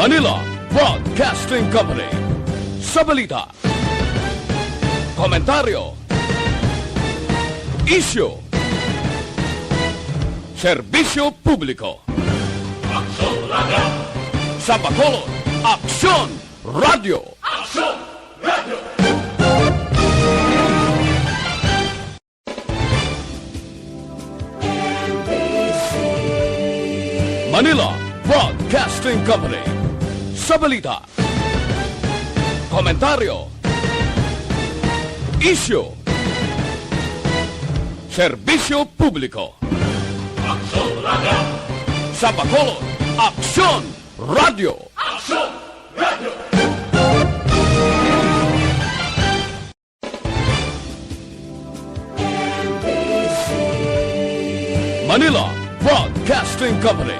Manila Broadcasting Company. Sa balita, komentaryo, isyu, serbisyo publiko. Aksyon Radio! Sa Bacolod, Aksyon Radio! Aksyon Radio! Manila Broadcasting Company. Sa balita, komentaryo, isyu, serbisyo publiko. Aksyon Radio! Sa Bacolod, Aksyon Radio! Aksyon Radio! Manila Broadcasting Company.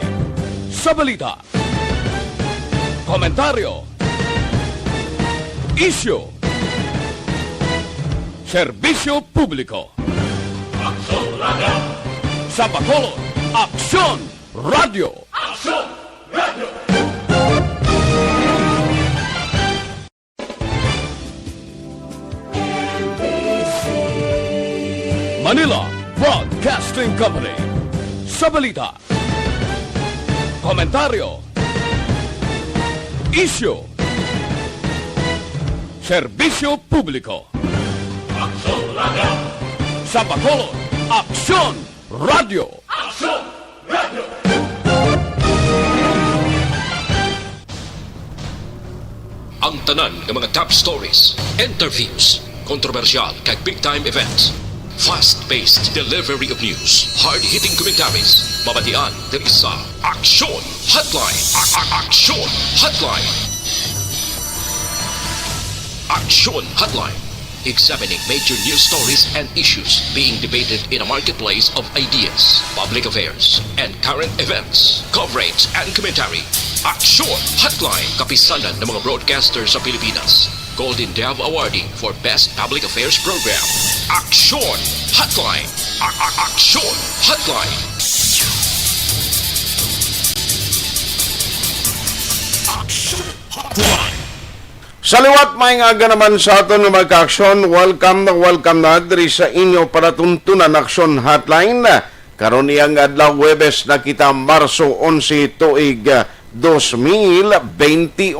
Sa balita, komentaryo, isyu, serbisyo publiko. Aksyon Radio! Sa Bacolod, Aksyon Radio! Aksyon Radio! Manila Broadcasting Company. Sa balita, komentaryo, isyu, serbisyo publiko. Aksyon Radio! Sa Bacolod, Aksyon Radio! Aksyon Radio! Ang tanan ng mga top stories, interviews, kontrobersyal kag big-time events, fast-paced delivery of news, hard-hitting commentaries, mabatian ng isa, Aksyon Hotline! Aksyon Hotline! Aksyon Hotline! Examining major news stories and issues being debated in a marketplace of ideas, public affairs, and current events. Coverage and commentary. Aksyon Hotline. Kapisanan ng mga broadcasters sa Pilipinas. Golden Dove Awarding for Best Public Affairs Program. Aksyon Hotline. Aksyon Hotline. Aksyon Hotline. Sa liwat may nga naman sa aton ng magka-aksyon, welcome na diri sa inyo para tuntunan Aksyon Hotline. Karon iyang adlaw Huwebes na kita Marso 11 tuig 2021.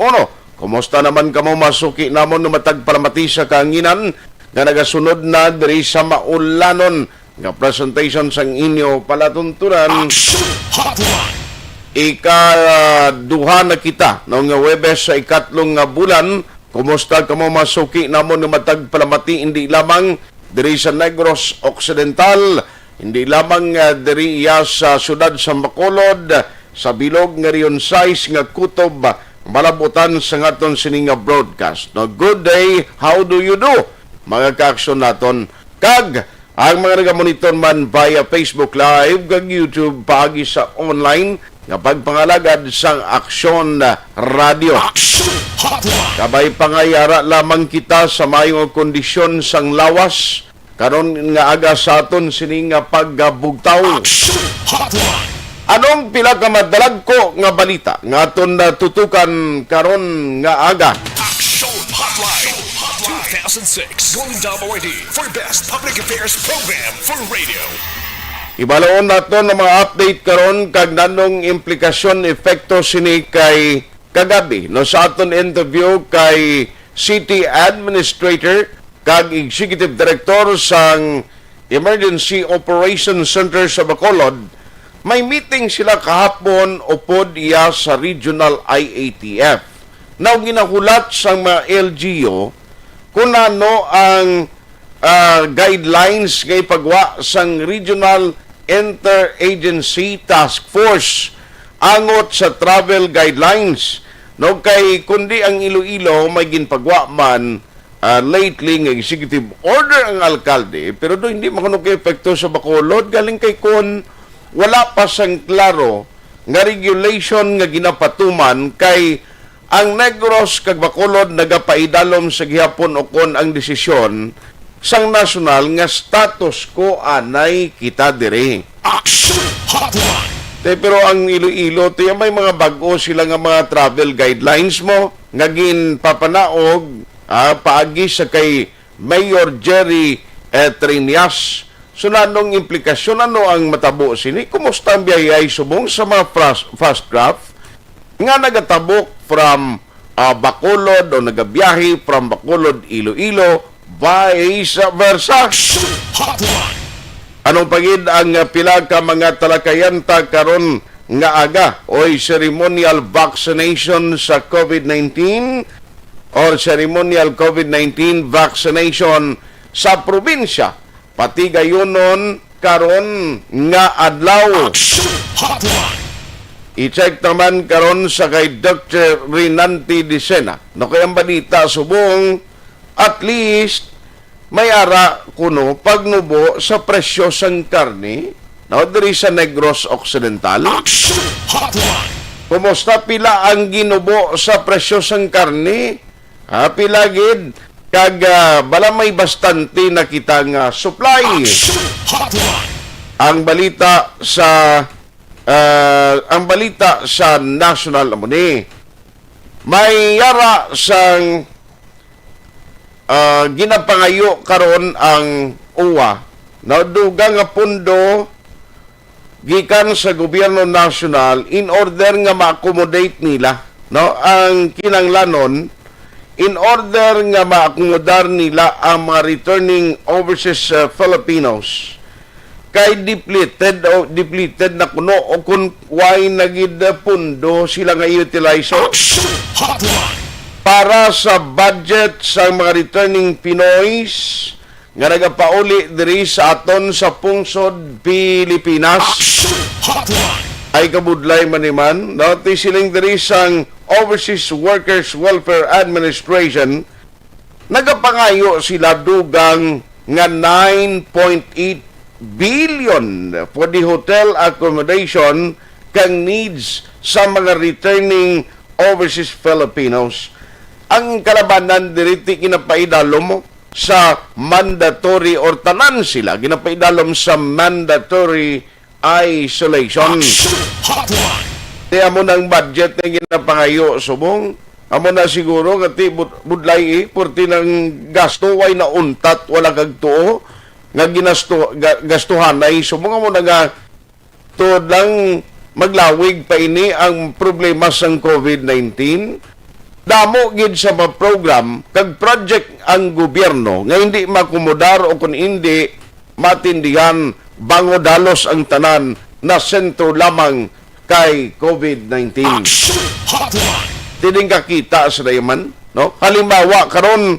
Kumusta naman kamo masuki namon na matagpalamati sa kahanginan nga nagasunod na diri sa maulanon nga presentation sang inyo palatuntunan. Aksyon Hotline. Ika-duha na kita noong Huwebes sa ikatlong nga bulan. Kumusta kamo masuki namon nga matagpalamati hindi lamang diri sa Negros Occidental, hindi lamang diri sa sudad sa Bacolod, sa bilog nga riyon size nga kutob malabutan sa ngaton sining nga broadcast. No, good day, how do you do? Mga ka-aksyon naton. Kag ang mga nagamonitor man via Facebook Live kag YouTube paagi sa online nga pagpangalagad sang Aksyon Radio. Aksyon Hotline. Kabay pangayara lamang kita sa mayong kondisyon sang lawas karon nga aga sa aton sining nga paggabugtaw. Aksyon Hotline. Anong pila ka madalag ko nga balita nga aton tutukan karon nga aga? Aksyon Hotline. 2006 Golden Dove Award for Best Public Affairs Program for Radio. Ibalaon nato ng mga update karon kag nanong implikasyon epekto sini kay kagabi no sa aton interview kay City Administrator kag Executive Director sang Emergency Operations Center sa Bacolod. May meeting sila kahapon upod iya sa Regional IATF. Now ginahulat sang mga LGU kung ano ang guidelines ngay pagwa sang Regional Interagency Task Force angot sa travel guidelines. No kay kundi ang Iloilo may ginpagwa man lately ng executive order ang alkalde pero do hindi makuno kay epekto sa Bacolod galing kay kon wala pa sang klaro nga regulation nga ginapatuman kay ang Negros kag Bacolod nagapaidalom sa gihapon o kon ang desisyon sang nasyonal nga status quo anay kita diri. Aksyon Hotline. Pero ang Iloilo, tiya may mga bago sila nga mga travel guidelines mo, ngagin papanaog, paagi sa kay Mayor Jerry Trinas. So nanong implikasyon, ano ang matabo sini? Kumusta ang biyayay subong sa mga fast craft nga nagatabok from Bacolod o nagabiyahe from Bacolod, Iloilo, vice versa? Anong pagid ang pila ka mga talakayanta karon nga aga oy ceremonial vaccination sa COVID-19 or ceremonial COVID-19 vaccination sa probinsya, pati gayunon karon nga adlaw? I-check naman karon sa kay Dr. Rinanti Dicena. No kay ang balita subong at least may ara kuno pagnubo sa presyo sang karne no diri sa Negros Occidental. Kumusta pila ang ginubo sa presyo sang karne? Pila gid kag bala may bastante na kita nga supply. Ang balita sa National Amuni, may yara sang ginapangayo karon ang UWA na dugang nga pundo gikan sa gobyerno national in order nga ma-accommodate nila ang kinanglanon, in order nga ma-accommodar nila ang mga returning overseas Filipinos kay depleted na kuno o kung why nagid pundo sila nga utilize para sa budget sa mga returning Pinoys nga nagapauli diri sa aton sa pungsod Pilipinas. Ay kabudlay maniman, ti siling diri sang Overseas Workers Welfare Administration, nagapangayo sila dugang nga 9.8 billion for the hotel accommodation kang needs sa mga returning overseas Filipinos. Ang kalabanan diriti ginapaidalom sa mandatory or tanan sila ginapaidalom sa mandatory isolation. Kaya mo ng budget na ginapangayo subong amo na siguro kati budlay purti ng gasto way na untat wala kag tuo nga gastuhan ay subong mo naga to lang maglawig pa ini ang problema sang COVID-19. Damo gid sa mga program kag project ang gobyerno nga hindi makomodar o kung hindi matindihan bangodalos ang tanan na sentro lamang kay COVID-19. Tining kakita sa dayaman, no? Halimbawa karon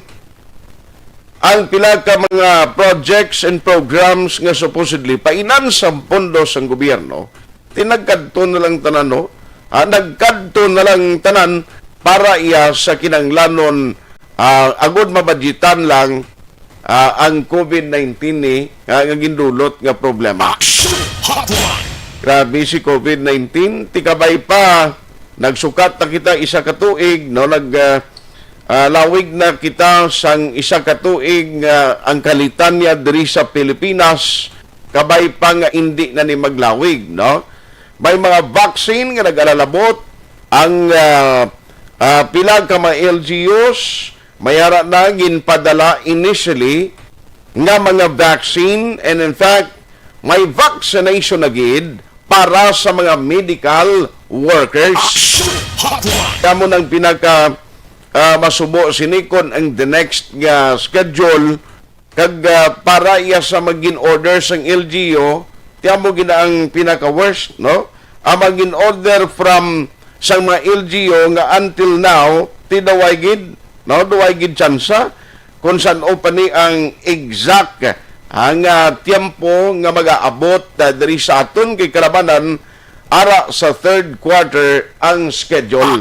ang pila ka mga projects and programs nga supposedly painan sa pondo sang gobyerno, tinagkadto na lang tanan, no? Nagkadto na lang tanan para iya sa kinanglanon agud mabadgetan lang ang COVID-19 ni nga gindulot nga problema. Grabe si COVID-19, tikabay pa nagsukat na kita isa ka tuig, no, lawig na kita sang isa ka tuig ang kalitan niya diri sa Pilipinas, kabay pa nga hindi na ni maglawig, no. May mga vaccine nga nag-alalabot ang pila ka mga LGUs mayara na ginpadala initially nga mga vaccine, and in fact may vaccination na gid para sa mga medical workers. Kamo nang pinaka masubo sinikon ang the next schedule kag para iya sa magin order sang LGU, tiamo gina ang pinaka worst, no? Ang magin order from sa mga LGU nga until now tidaway gid, no, duway gid tsansa kung saan open ni ang exact ang tiempo nga mag-aabot diri sa aton kay kalabanan ara sa third quarter ang schedule.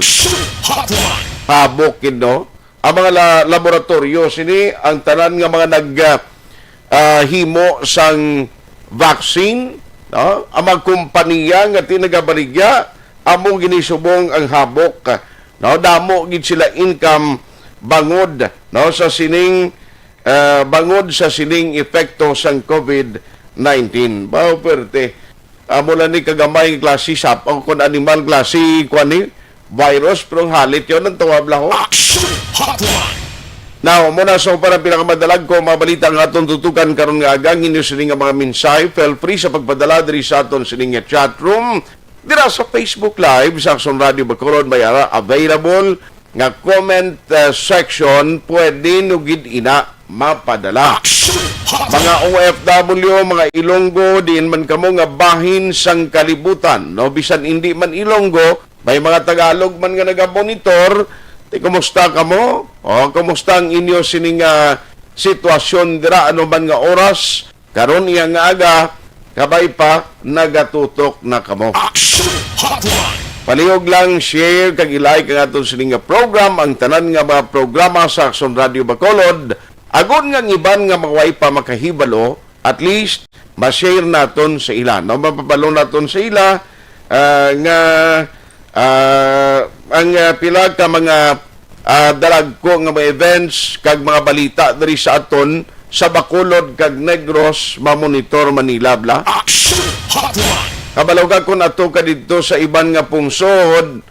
Habok gid, no? Ang mga laboratorio sini ang tanan nga mga himo sang vaccine, no? Ang mga kompanya nga tinagabaligya amo ginisubong ang habok, no? Damo gid sila income bangod, no, sa sining bangod sa sining epekto sang COVID-19. Bao perte mula ni kagamay ng klase sap o kung animal klase kuani virus pero ang halit yun ang tawab laho. Now, muna sa para pinakamadalag ko mga balita nga atong tutukan karon nga agang inyo sining nga mga mensahe. Feel free sa pagpadala diri sa aton sining nga chat room. Dira sa Facebook Live sa Action Radio Bacolod may available nga comment section pwede nugid ina mapadala. Mga OFW, mga Ilonggo, diin man kamo nga bahin sang kalibutan. No, bisan hindi man Ilonggo, may mga Tagalog man nga naga-monitor. Kumusta kamo? O, kumusta ang inyo sining sitwasyon dira ano man nga oras? Karon iya nga aga, kabay pa, nagatutok na kamo. Palihog lang, share, kag ilike ang aton sining nga program, ang tanan nga mga programa sa Action Radio Bacolod. Agon nga iban nga maway pa makahibalo, at least, ma-share naton sa ila. No, mapapalo naton sa ila, ang pila ka mga dalag ko nga mga events kag mga balita diri sa aton sa Bacolod kag Negros mamonitor Manila bla. Kabalaw ka kun ato ka didto sa iban nga pungsod,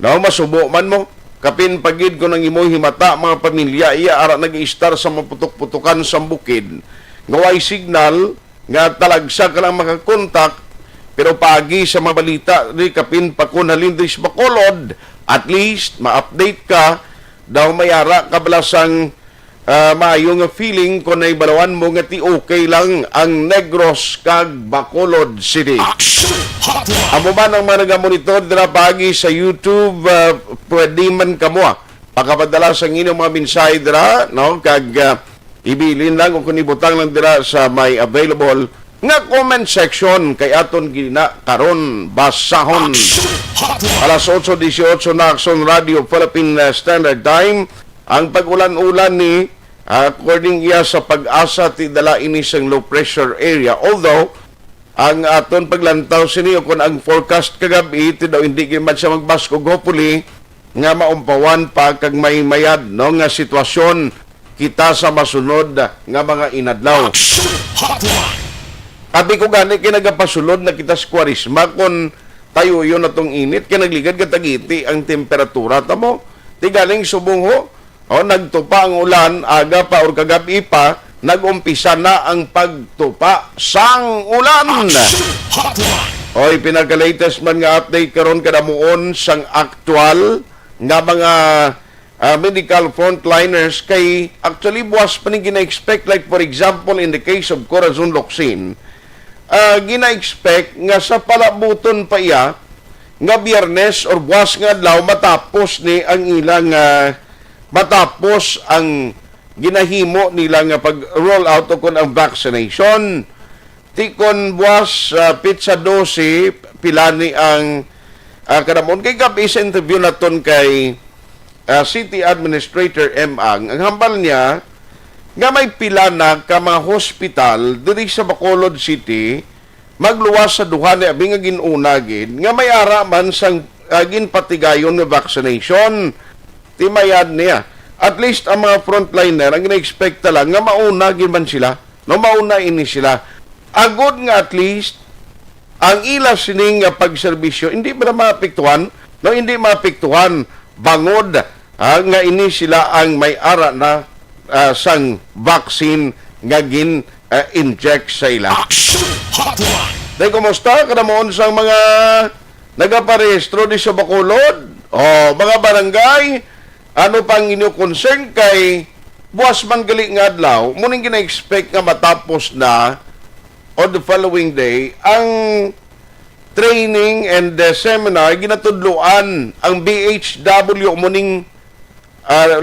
no masubo man mo kapin pagid ko nang imo himata mga pamilya iya ara nag-i-star sa maputok-putukan sa bukid. Ngaway signal nga talagsa ka lang makakontak pero pagi sa mabalita di kapin pa kun halin diri sa Bacolod, at least ma-update ka daw mayara kabalasang maayo nga feeling kung naibalawan mo nga ti okay lang ang Negros kag Bacolod City. Amo man ang mga nag-monitor dira pagi sa YouTube, pwede man kamo pagkapadala sa inyong mga mensahe dira, no, kag ibilin lang o kung ibutang lang dira sa may available nga comment section kay aton gina karon basahon. Alas 8:18 na Action Radio Philippine Standard Time. Ang pag-ulan-ulan ni according iya sa pag-asa ti dala ini sang low pressure area, although ang aton paglantaw sini kung ang forecast kagabi ti daw hindi man siya magbaskog, hopefully nga maumpawan pa kag may mayad no nga sitwasyon kita sa masunod nga mga inadlaw. Abi ko gani kinagapasulod na kita sa Kwarisma kung tayo yun na tong init kinagligad katagiti ang temperatura tamo. Ti galing subong ho o nagtupa ang ulan aga pa or kagabi pa nagumpisa na ang pagtupa sang ulan. Oy pinaka-latest man nga update karon kadamuon sang aktual nga mga medical frontliners kay actually buwas pa ni gina-expect, like for example in the case of Corazon Locsin. Gina-expect nga sa palabuton pa iya nga Biyernes or buwas nga adlaw matapos ni ang ilang matapos ang ginahimo nila nga pag-roll out o kon ang vaccination. Tikon buwas pizza 12 pilani ang kadamon kay gabi sa interview naton kay City Administrator M. Ang hambal niya nga may pila na ka mga hospital diri sa Bacolod City magluwas sa duha ni abing nga ginunagin nga may ara man sang ginpatigayon nga vaccination. Timayad niya. At least ang mga frontliner ang ina-expect lang nga mauna man sila. No mauna ini sila. Agod nga at least ang ila sining pagserbisyo hindi ba maapektuhan? No hindi maapektuhan bangod nga ini sila ang may ara na sang vaccine nga gin-inject sa ila. Dahil kumusta? Kadamoon sang mga nagaparehistro di sa Bacolod? O mga barangay, ano pang inyo concern kay buwas man gali nga adlaw, muning gina-expect nga matapos na on the following day ang training and seminar ginatudloan ang BHW muning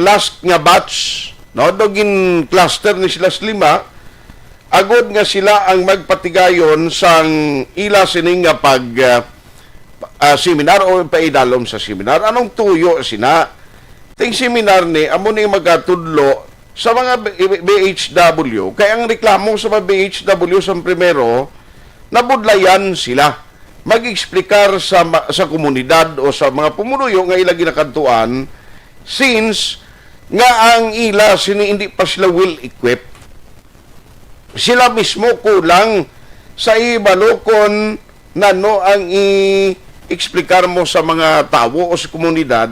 last nga batch. No, dogin cluster ni sila lima, agod nga sila ang magpatigayon sang ila sining nga pag seminar o paidalom sa seminar. Anong tuyo sina? Ting seminar ni amo ni magatudlo sa mga BHW. Kaya ang reklamo sa mga BHW sa primero, nabudlayan sila. Mag-eksplikar sa komunidad o sa mga pumunuyo nga ila ginakantuan since nga ang ila hindi pa sila well equipped. Sila mismo kulang sa ibalokon nano ang i-eksplikar mo sa mga tao o sa komunidad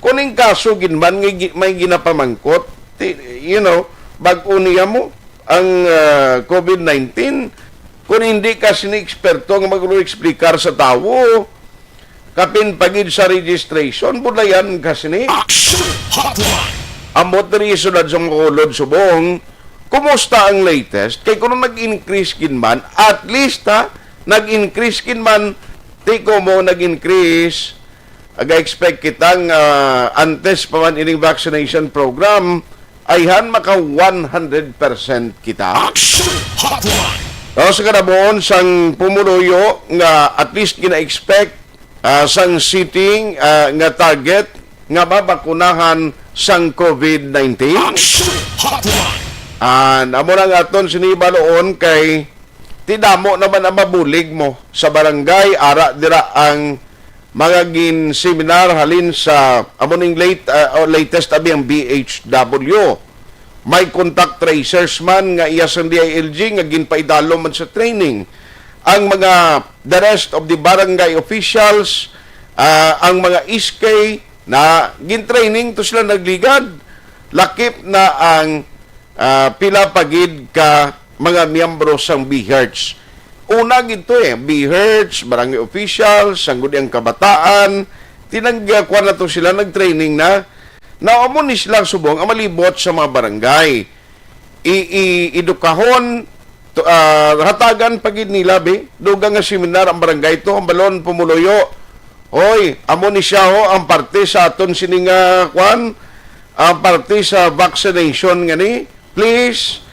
kuning kaso ginman may ginapamangkot, bag-o niya mo ang COVID-19 kung hindi ka sini-eksperto nga mag-eksplikar sa tao kapin pagid sa registration bulayan ka sini amot rin isunod sa mga ulod subong kumusta ang latest kay kung nag-increase kinman at least nag-increase kinman di ko mo nag-increase aga-expect kitang antes pa man ining vaccination program ayhan maka 100% kita sa kanabuon sang pumuluyo nga at least gina-expect sang sitting nga target nga mabakunahan sang COVID-19 amo na nga aton sinibaloon kay tidamo naman ang mabulig mo sa barangay ara dira ang mga seminar halin sa amoning latest abi ang BHW may contact tracers man nga iya sa DILG nga ginpaidalo man sa training ang mga the rest of the barangay officials ang mga SK na gin-training to sila nagligad lakip na ang pila pagid ka mga miyembro sang BHERTS. Una gito BHERTS, barangay officials, sangguni ang kabataan, tinagkuan na to sila, nag-training na amo ni silang subong ang malibot sa mga barangay. Idukahon, hatagan pagid nila, dugang nga seminar ang barangay to, ang balon pumuloyo. Hoy, amo ni siya ang parte sa aton sining ang parte sa vaccination nga ni. Please,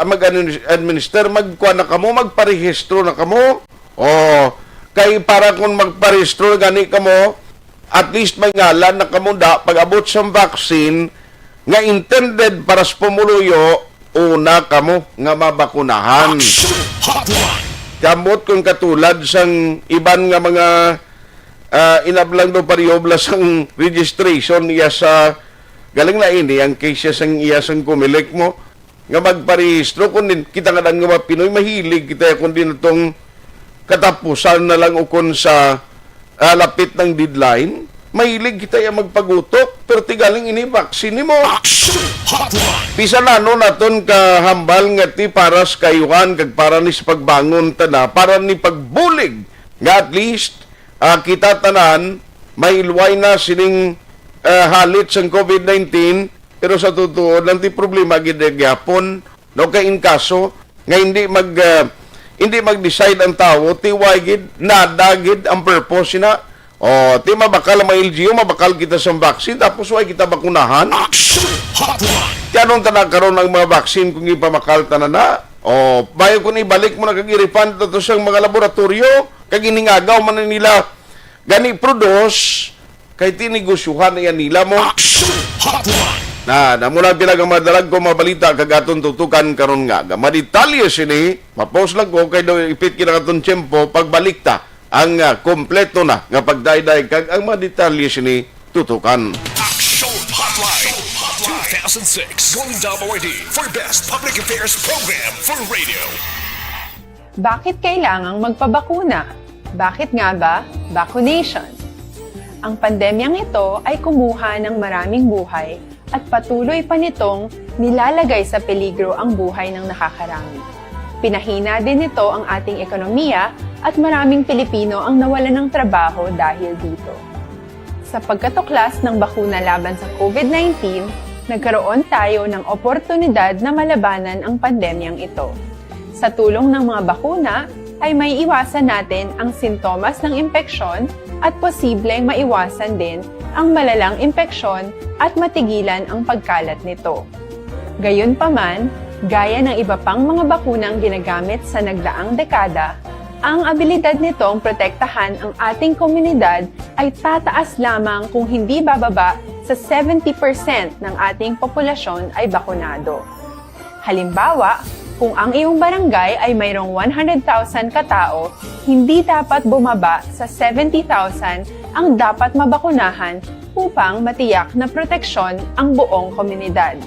mag-administer, magkuha na kamo, magparehistro na kamo. Kay para kung magparehistro gani kamo, at least may ngalan na kamo pag abot sa vaccine, nga intended para sa pumuluyo, una kamo nga mabakunahan. Kamot kung katulad sang iban nga mga inablang do pariyobla sang registration iya sa galing na ini ang case sang iya sang kumilik mo nga magparehistro kun kita nga lang nga Pinoy mahilig kita kun din itong katapusan na lang ukon sa lapit ng deadline mahilig kita yung magpagutok pero tigaling ini vaccine mo pisa lano naton kahambal nga ti paras kayuhan kag para ni sa pagbangon tana para ni pagbulig nga at least kita tanan may ilway na sining halit sa COVID-19 pero sa totoo lang ti problema gid gyapon no kay in kaso nga hindi mag-decide ang tao ti way gid nadagid ang purpose na ti mabakal ang LGU mabakal kita sa vaccine tapos way kita bakunahan ti anong tanan karon ang mga vaccine kung ipamakal tanan na bayo kung ibalik mo na kag i-refund to sa mga laboratorio kag iningagaw man nila gani produce kay tinigosyuhan na yan nila mo mula bilang ang madalag ko mabalita kagaton tutukan karon nga maditalye sini mapost lang ko kay daw ipit kinakaton tiyempo pagbalik ta ang kompleto na nga pagdayday kag ang maditalye sini tutukan. Action Hotline 2006 going WRD for best public affairs program for radio. Bakit kailangang magpabakuna? Bakit nga ba vaccination? Ang pandemyang ito ay kumuha ng maraming buhay at patuloy pa nitong nilalagay sa peligro ang buhay ng nakakarami. Pinahina din nito ang ating ekonomiya at maraming Pilipino ang nawalan ng trabaho dahil dito. Sa pagkatuklas ng bakuna laban sa COVID-19, nagkaroon tayo ng oportunidad na malabanan ang pandemyang ito. Sa tulong ng mga bakuna, ay may iwasan natin ang sintomas ng impeksyon at posibleng maiwasan din ang malalang impeksyon at matigilan ang pagkalat nito. Gayunpaman, gaya ng iba pang mga bakunang ginagamit sa nagdaang dekada, ang abilidad nitong protektahan ang ating komunidad ay tataas lamang kung hindi bababa sa 70% ng ating populasyon ay bakunado. Halimbawa, kung ang iyong barangay ay mayroong 100,000 katao, hindi dapat bumaba sa 70,000 ang dapat mabakunahan upang matiyak na proteksyon ang buong komunidad.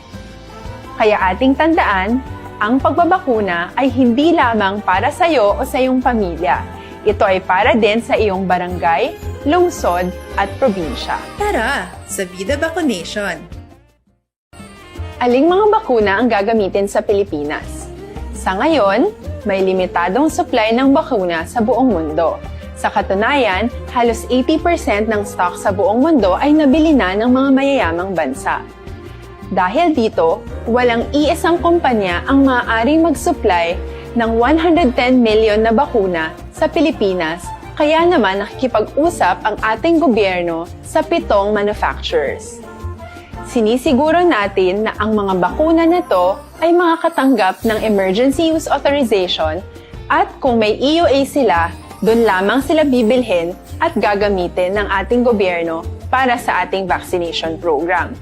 Kaya ating tandaan, Ang pagbabakuna ay hindi lamang para sa iyo o sa iyong pamilya. Ito ay para din sa iyong barangay, lungsod at probinsya. Tara, sa Vida Vaccination! Aling mga bakuna ang gagamitin sa Pilipinas? Sa ngayon, may limitadong supply ng bakuna sa buong mundo. Sa katunayan, halos 80% ng stock sa buong mundo ay nabili na ng mga mayayamang bansa. Dahil dito, walang iisang kumpanya ang maaaring mag-supply ng 110 million na bakuna sa Pilipinas, kaya naman nakikipag-usap ang ating gobyerno sa 7 manufacturers. Sinisiguro natin na ang mga bakuna na to ay makakatanggap ng Emergency Use Authorization at kung may EUA sila, doon lamang sila bibilhin at gagamitin ng ating gobyerno para sa ating vaccination program.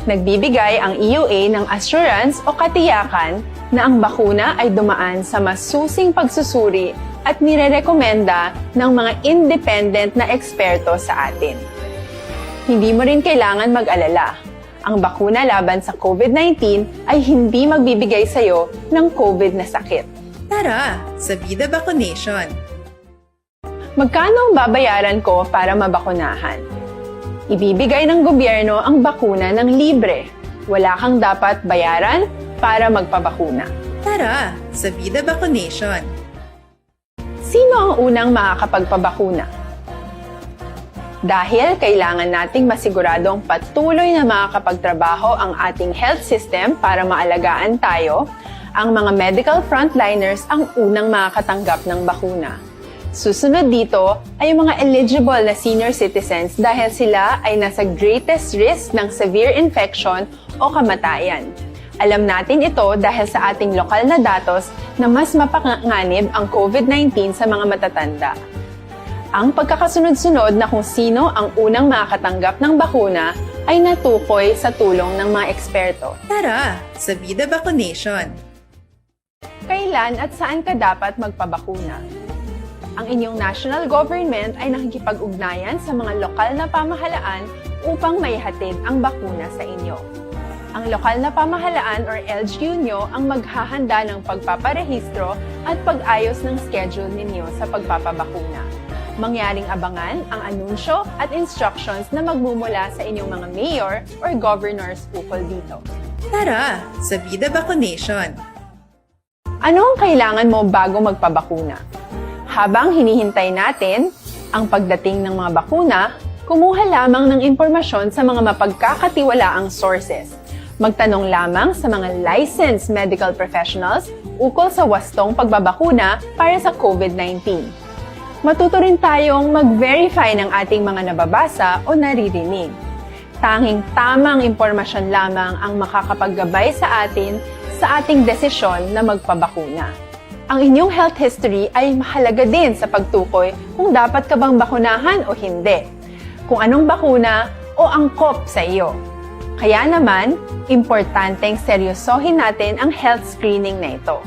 Nagbibigay ang EUA ng assurance o katiyakan na ang bakuna ay dumaan sa masusing pagsusuri at nirerekomenda ng mga independent na eksperto sa atin. Hindi mo rin kailangan mag-alala. Ang bakuna laban sa COVID-19 ay hindi magbibigay sa iyo ng COVID na sakit. Tara, sa Vida Vaccination! Magkano ang babayaran ko para mabakunahan? Ibibigay ng gobyerno ang bakuna ng libre. Wala kang dapat bayaran para magpabakuna. Tara, sa Vida Vaccination! Sino ang unang makakapagpabakuna? Dahil kailangan nating masiguradong patuloy na makakapagtrabaho ang ating health system para maalagaan tayo, ang mga medical frontliners ang unang makakatanggap ng bakuna. Susunod dito ay yung mga eligible na senior citizens dahil sila ay nasa greatest risk ng severe infection o kamatayan. Alam natin ito dahil sa ating lokal na datos na mas mapanganib ang COVID-19 sa mga matatanda. Ang pagkakasunod-sunod na kung sino ang unang makakatanggap ng bakuna ay natukoy sa tulong ng mga eksperto. Tara, sa Vida Vaccination! Kailan at saan ka dapat magpabakuna? Ang inyong national government ay nakikipag-ugnayan sa mga lokal na pamahalaan upang maihatid ang bakuna sa inyo. Ang lokal na pamahalaan or LGU nyo ang maghahanda ng pagpaparehistro at pag-ayos ng schedule ninyo sa pagpapabakuna. Mangyaring abangan ang anunsyo at instructions na magmumula sa inyong mga mayor or governors ukol dito. Tara, sa Vida Vaccination! Ano ang kailangan mo bago magpabakuna? Habang hinihintay natin ang pagdating ng mga bakuna, kumuha lamang ng impormasyon sa mga mapagkakatiwalaang sources. Magtanong lamang sa mga licensed medical professionals ukol sa wastong pagbabakuna para sa COVID-19. Matuto rin tayong mag-verify ng ating mga nababasa o naririnig. Tanging tamang impormasyon lamang ang makakapaggabay sa atin sa ating desisyon na magpabakuna. Ang inyong health history ay mahalaga din sa pagtukoy kung dapat ka bang bakunahan o hindi, kung anong bakuna o angkop sa iyo. Kaya naman, importanteng seryosohin natin ang health screening na ito.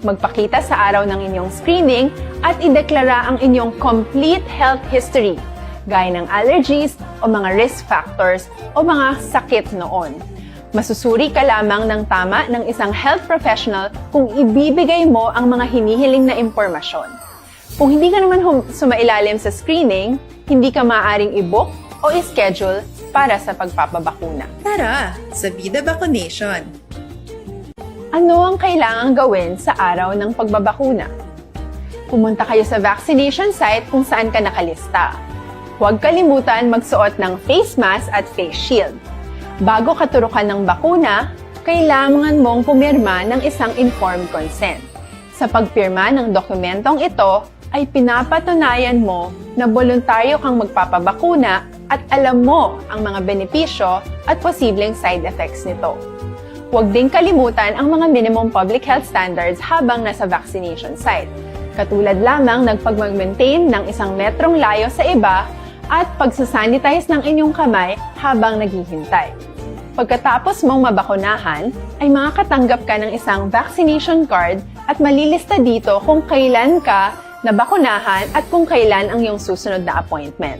Magpakita sa araw ng inyong screening at ideklara ang inyong complete health history, gaya ng allergies o mga risk factors o mga sakit noon. Masusuri ka lamang ng tama ng isang health professional kung ibibigay mo ang mga hinihiling na impormasyon. Kung hindi ka naman sumailalim sa screening, hindi ka maaaring i-book o i-schedule para sa pagpapabakuna. Tara, sa Vida Vaccination! Ano ang kailangang gawin sa araw ng pagbabakuna? Pumunta kayo sa vaccination site kung saan ka nakalista. Huwag kalimutan magsuot ng face mask at face shield. Bago katurukan ng bakuna, kailangan mong pumirma ng isang informed consent. Sa pagpirma ng dokumentong ito, ay pinapatunayan mo na voluntaryo kang magpapabakuna at alam mo ang mga benepisyo at posibleng side effects nito. Huwag din kalimutan ang mga minimum public health standards habang nasa vaccination site. Katulad lamang nagpag-maintain ng 1 metrong layo sa iba at pagsasanitize ng inyong kamay habang naghihintay. Pagkatapos mong mabakunahan, ay makakatanggap ka ng isang vaccination card at malilista dito kung kailan ka nabakunahan at kung kailan ang iyong susunod na appointment.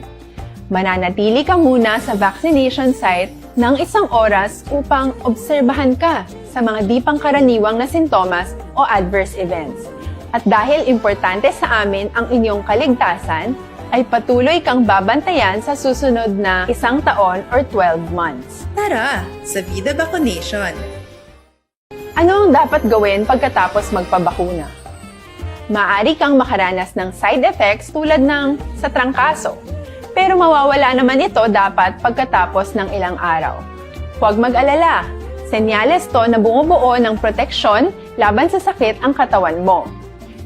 Mananatili ka muna sa vaccination site ng 1 oras upang obserbahan ka sa sa mga di pangkaraniwang na sintomas o adverse events. At dahil importante sa amin ang inyong kaligtasan, ay patuloy kang babantayan sa susunod na 1 taon or 12 months. Tara sa Vida Vaccination. Ano ang dapat gawin pagkatapos magpabakuna? Maaari kang makaranas ng side effects tulad ng sa trangkaso, pero mawawala naman ito dapat pagkatapos ng ilang araw. Huwag mag-alala, senyales to na bumubuo ng proteksyon laban sa sakit ang katawan mo.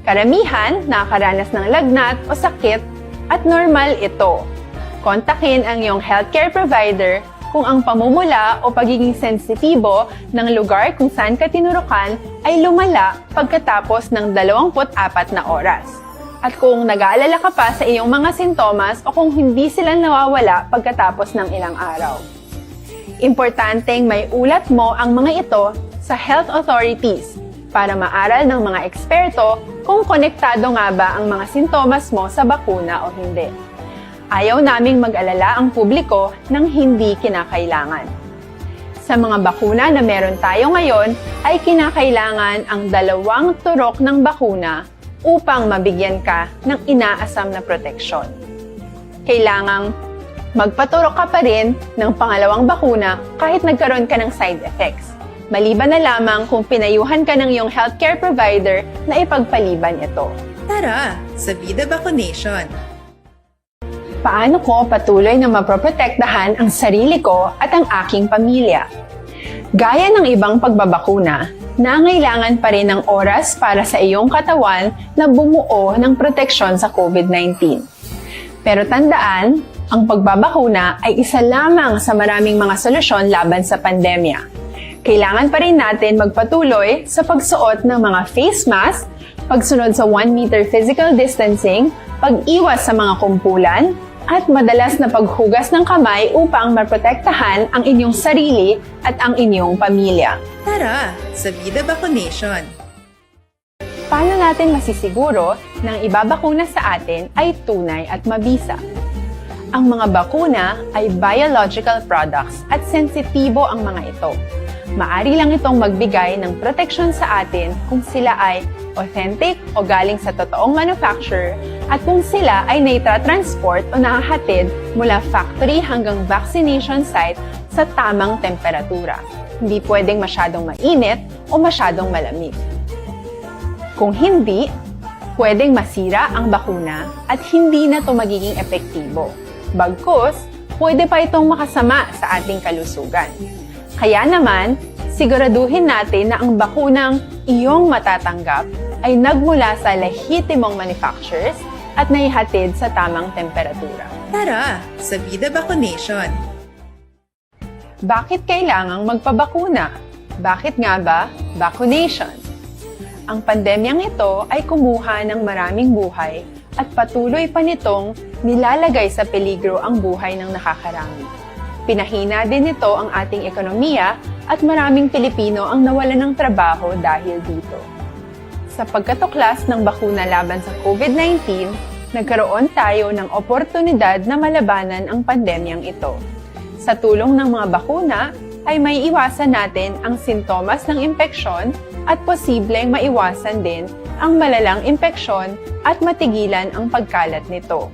Karamihan nakakaranas ng lagnat o sakit at normal ito. Kontakin ang iyong healthcare provider kung ang pamumula o pagiging sensitibo ng lugar kung saan ka tinurukan ay lumala pagkatapos ng 24 na oras. At kung nag-aalala ka pa sa iyong mga sintomas o kung hindi sila nawawala pagkatapos ng ilang araw. Importanteng may ulat mo ang mga ito sa health authorities para maaral ng mga eksperto kung konektado nga ba ang mga sintomas mo sa bakuna o hindi. Ayaw naming mag-alala ang publiko ng hindi kinakailangan. Sa mga bakuna na meron tayo ngayon, ay kinakailangan ang 2 turok ng bakuna upang mabigyan ka ng inaasam na proteksyon. Kailangang magpaturok ka pa rin ng pangalawang bakuna kahit nagkaroon ka ng side effects. Maliban na lamang kung pinayuhan ka ng iyong healthcare provider na ipagpaliban ito. Tara sa Vida Vaccination. Paano ko patuloy na maproprotektahan ang sarili ko at ang aking pamilya? Gaya ng ibang pagbabakuna, nangailangan pa rin ng oras para sa iyong katawan na bumuo ng proteksyon sa COVID-19. Pero tandaan, ang pagbabakuna ay isa lamang sa maraming mga solusyon laban sa pandemya. Kailangan pa rin natin magpatuloy sa pagsuot ng mga face mask, pagsunod sa 1 meter physical distancing, pag-iwas sa mga kumpulan, at madalas na paghugas ng kamay upang maprotektahan ang inyong sarili at ang inyong pamilya. Tara sa Vida Vaccination. Paano natin masisiguro na ang ibabakuna sa atin ay tunay at mabisa? Ang mga bakuna ay biological products at sensitibo ang mga ito. Maari lang itong magbigay ng proteksyon sa atin kung sila ay authentic o galing sa totoong manufacturer at kung sila ay naitratransport o nahahatid mula factory hanggang vaccination site sa tamang temperatura. Hindi pwedeng masyadong mainit o masyadong malamig. Kung hindi, pwedeng masira ang bakuna at hindi na ito magiging epektibo. Bagkus, pwede pa itong makasama sa ating kalusugan. Kaya naman, siguraduhin natin na ang bakunang iyong matatanggap ay nagmula sa lehitimong manufacturers at naihatid sa tamang temperatura. Tara sa Vida Vaccination. Bakit kailangang magpabakuna? Bakit nga ba vaccination? Ang pandemyang ito ay kumuha ng maraming buhay at patuloy pa nitong nilalagay sa peligro ang buhay ng nakakarami. Pinahina din nito ang ating ekonomiya at maraming Pilipino ang nawalan ng trabaho dahil dito. Sa pagkatuklas ng bakuna laban sa COVID-19, nagkaroon tayo ng oportunidad na malabanan ang pandemyang ito. Sa tulong ng mga bakuna, ay may iwasan natin ang sintomas ng impeksyon at posibleng maiwasan din ang malalang impeksyon at matigilan ang pagkalat nito.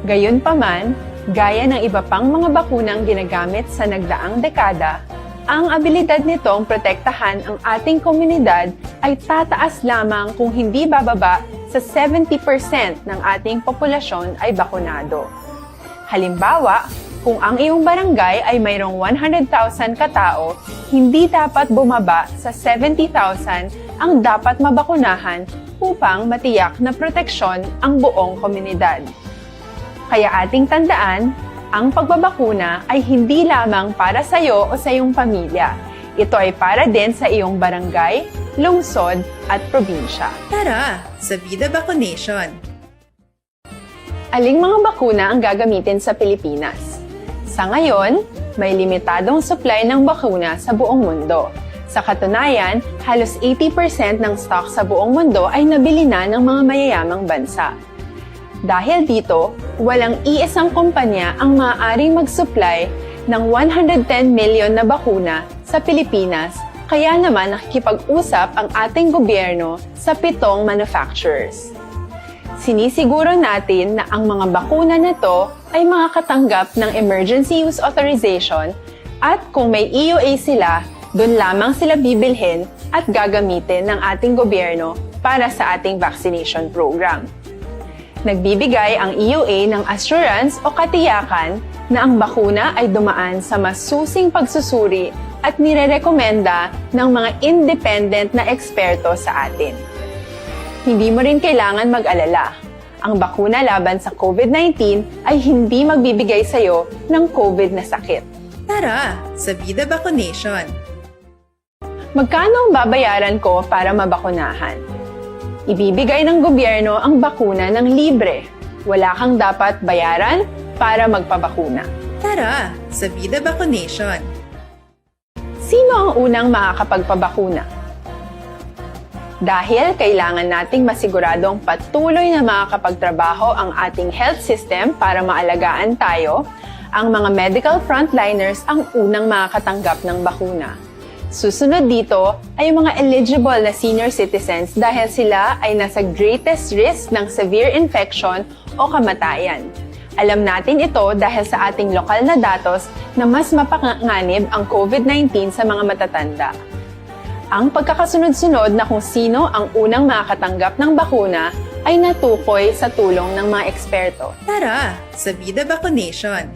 Gayunpaman, gaya ng iba pang mga bakunang ginagamit sa nagdaang dekada, ang abilidad nitong protektahan ang ating komunidad ay tataas lamang kung hindi bababa sa 70% ng ating populasyon ay bakunado. Halimbawa, kung ang iyong barangay ay mayroong 100,000 katao, hindi dapat bumaba sa 70,000 ang dapat mabakunahan upang matiyak na proteksyon ang buong komunidad. Kaya ating tandaan, ang pagbabakuna ay hindi lamang para sa iyo o sa iyong pamilya. Ito ay para din sa iyong barangay, lungsod at probinsya. Tara sa Vida Vaccination. Aling mga bakuna ang gagamitin sa Pilipinas? Sa ngayon, may limitadong supply ng bakuna sa buong mundo. Sa katunayan, halos 80% ng stock sa buong mundo ay nabili na ng mga mayayamang bansa. Dahil dito, walang iisang kumpanya ang maaaring mag-supply ng 110 million na bakuna sa Pilipinas Kaya naman nakikipag-usap ang ating gobyerno sa 7 manufacturers. Sinisiguro natin na ang mga bakuna na to ay makakatanggap ng Emergency Use Authorization at kung may EUA sila, doon lamang sila bibilhin at gagamitin ng ating gobyerno para sa ating vaccination program. Nagbibigay ang EUA ng assurance o katiyakan na ang bakuna ay dumaan sa masusing pagsusuri at nirerekomenda ng mga independent na eksperto sa atin. Hindi mo rin kailangan mag-alala. Ang bakuna laban sa COVID-19 ay hindi magbibigay sa'yo ng COVID na sakit. Tara, sa Vida Vaccination. Magkano ang babayaran ko para mabakunahan? Ibibigay ng gobyerno ang bakuna ng libre. Wala kang dapat bayaran para magpabakuna. Tara, sa Vida Vaccination. Sino ang unang makakapagpabakuna? Dahil kailangan nating masiguradong patuloy na makakapagtrabaho ang ating health system para maalagaan tayo, ang mga medical frontliners ang unang makakatanggap ng bakuna. Susunod dito ay yung mga eligible na senior citizens dahil sila ay nasa greatest risk ng severe infection o kamatayan. Alam natin ito dahil sa ating lokal na datos na mas mapanganib ang COVID-19 sa mga matatanda. Ang pagkakasunod-sunod na kung sino ang unang makakatanggap ng bakuna ay natukoy sa tulong ng mga eksperto. Tara, sa Vida Vaccination.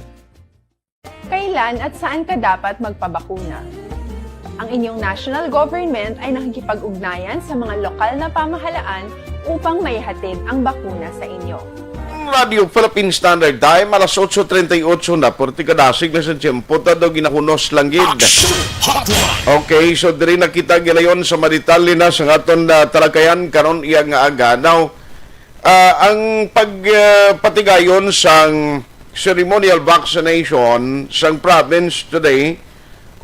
Kailan at saan ka dapat magpabakuna? Ang inyong national government ay nakikipag-ugnayan sa mga lokal na pamahalaan upang maihatid ang bakuna sa inyo. Radio Philippine Standard Time, alas 8:38 na, porti kadasig na sa tiyempo, tado ginakunos lang gid. Okay, so diri nakita gilayon sa Marital na sa aton talakayan karon iya nga aga. Now, ang pagpatigayon sang ceremonial vaccination sang province today,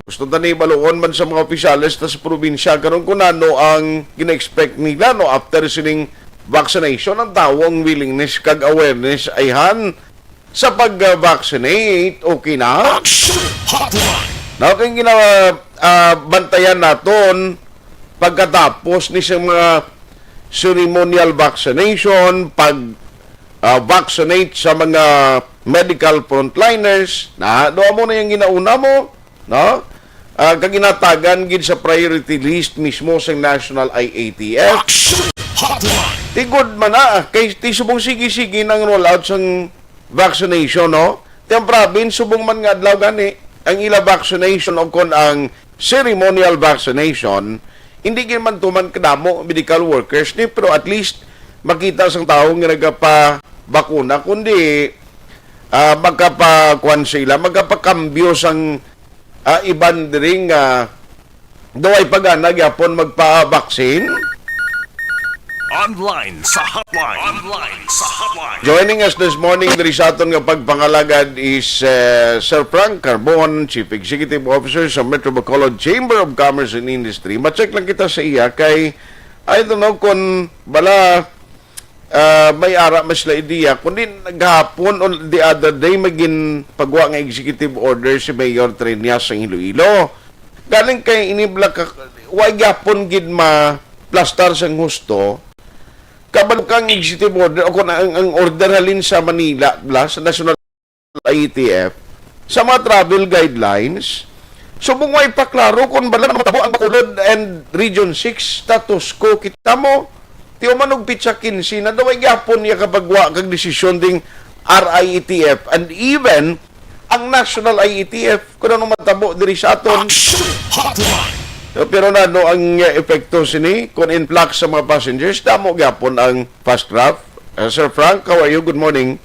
gusto tani baluon man sa mga opisyalis sa probinsya karon kunano ang gina-expect nila no after sining vaccination, ang tawong willingness kag awareness ay han sa pag-vaccinate. Okay na? Na kung bantayan naton pagkatapos ni sa mga ceremonial vaccination, pag-vaccinate sa mga medical frontliners, na doon mo na yung ginauna mo, no? Kaginatagan gid sa priority list mismo sa National IATF. Tigod man na, kay subong sige-sige ng rollout sang vaccination, no? Tiyang province, subong man nga adlaw gani, ang ila vaccination o kon ang ceremonial vaccination, hindi man tuman kadamo medical workers ni, pero at least makita sang tao nga nagapa-bakuna, kundi magkapakuan sila, magkapakambyo sang iban diring daway pag-anag yapon magpa-vaccine. Online sa hotline. Joining us this morning diri sa aton nga pagpangalagad is Sir Frank Carbon, Chief Executive Officer sa Metro Bacolod Chamber of Commerce and Industry. Ma-check lang kita sa iya kay I don't know kung bala may ara mas la idea kundi naghapon on the other day magin pagwa nga executive order si Mayor Trinas sa Iloilo. Galing kay inibla ka wa gyapon gid ma plastar sang husto. Kabalo kang executive order o kung ang order halin sa Manila sa National IATF sa mga travel guidelines, subong way paklaro kung bala matabo ang Bacolod and Region 6 status quo kita mo tiyo manog pitsa 15 na daway gyapon niya kapagwa kag desisyon ding RIATF and even ang National IATF kung ano matabo diri sa aton. Pero no ang epekto sini kung influx sa mga passengers, damo gyapon ang fast craft. Sir Frank, how are you? Good morning.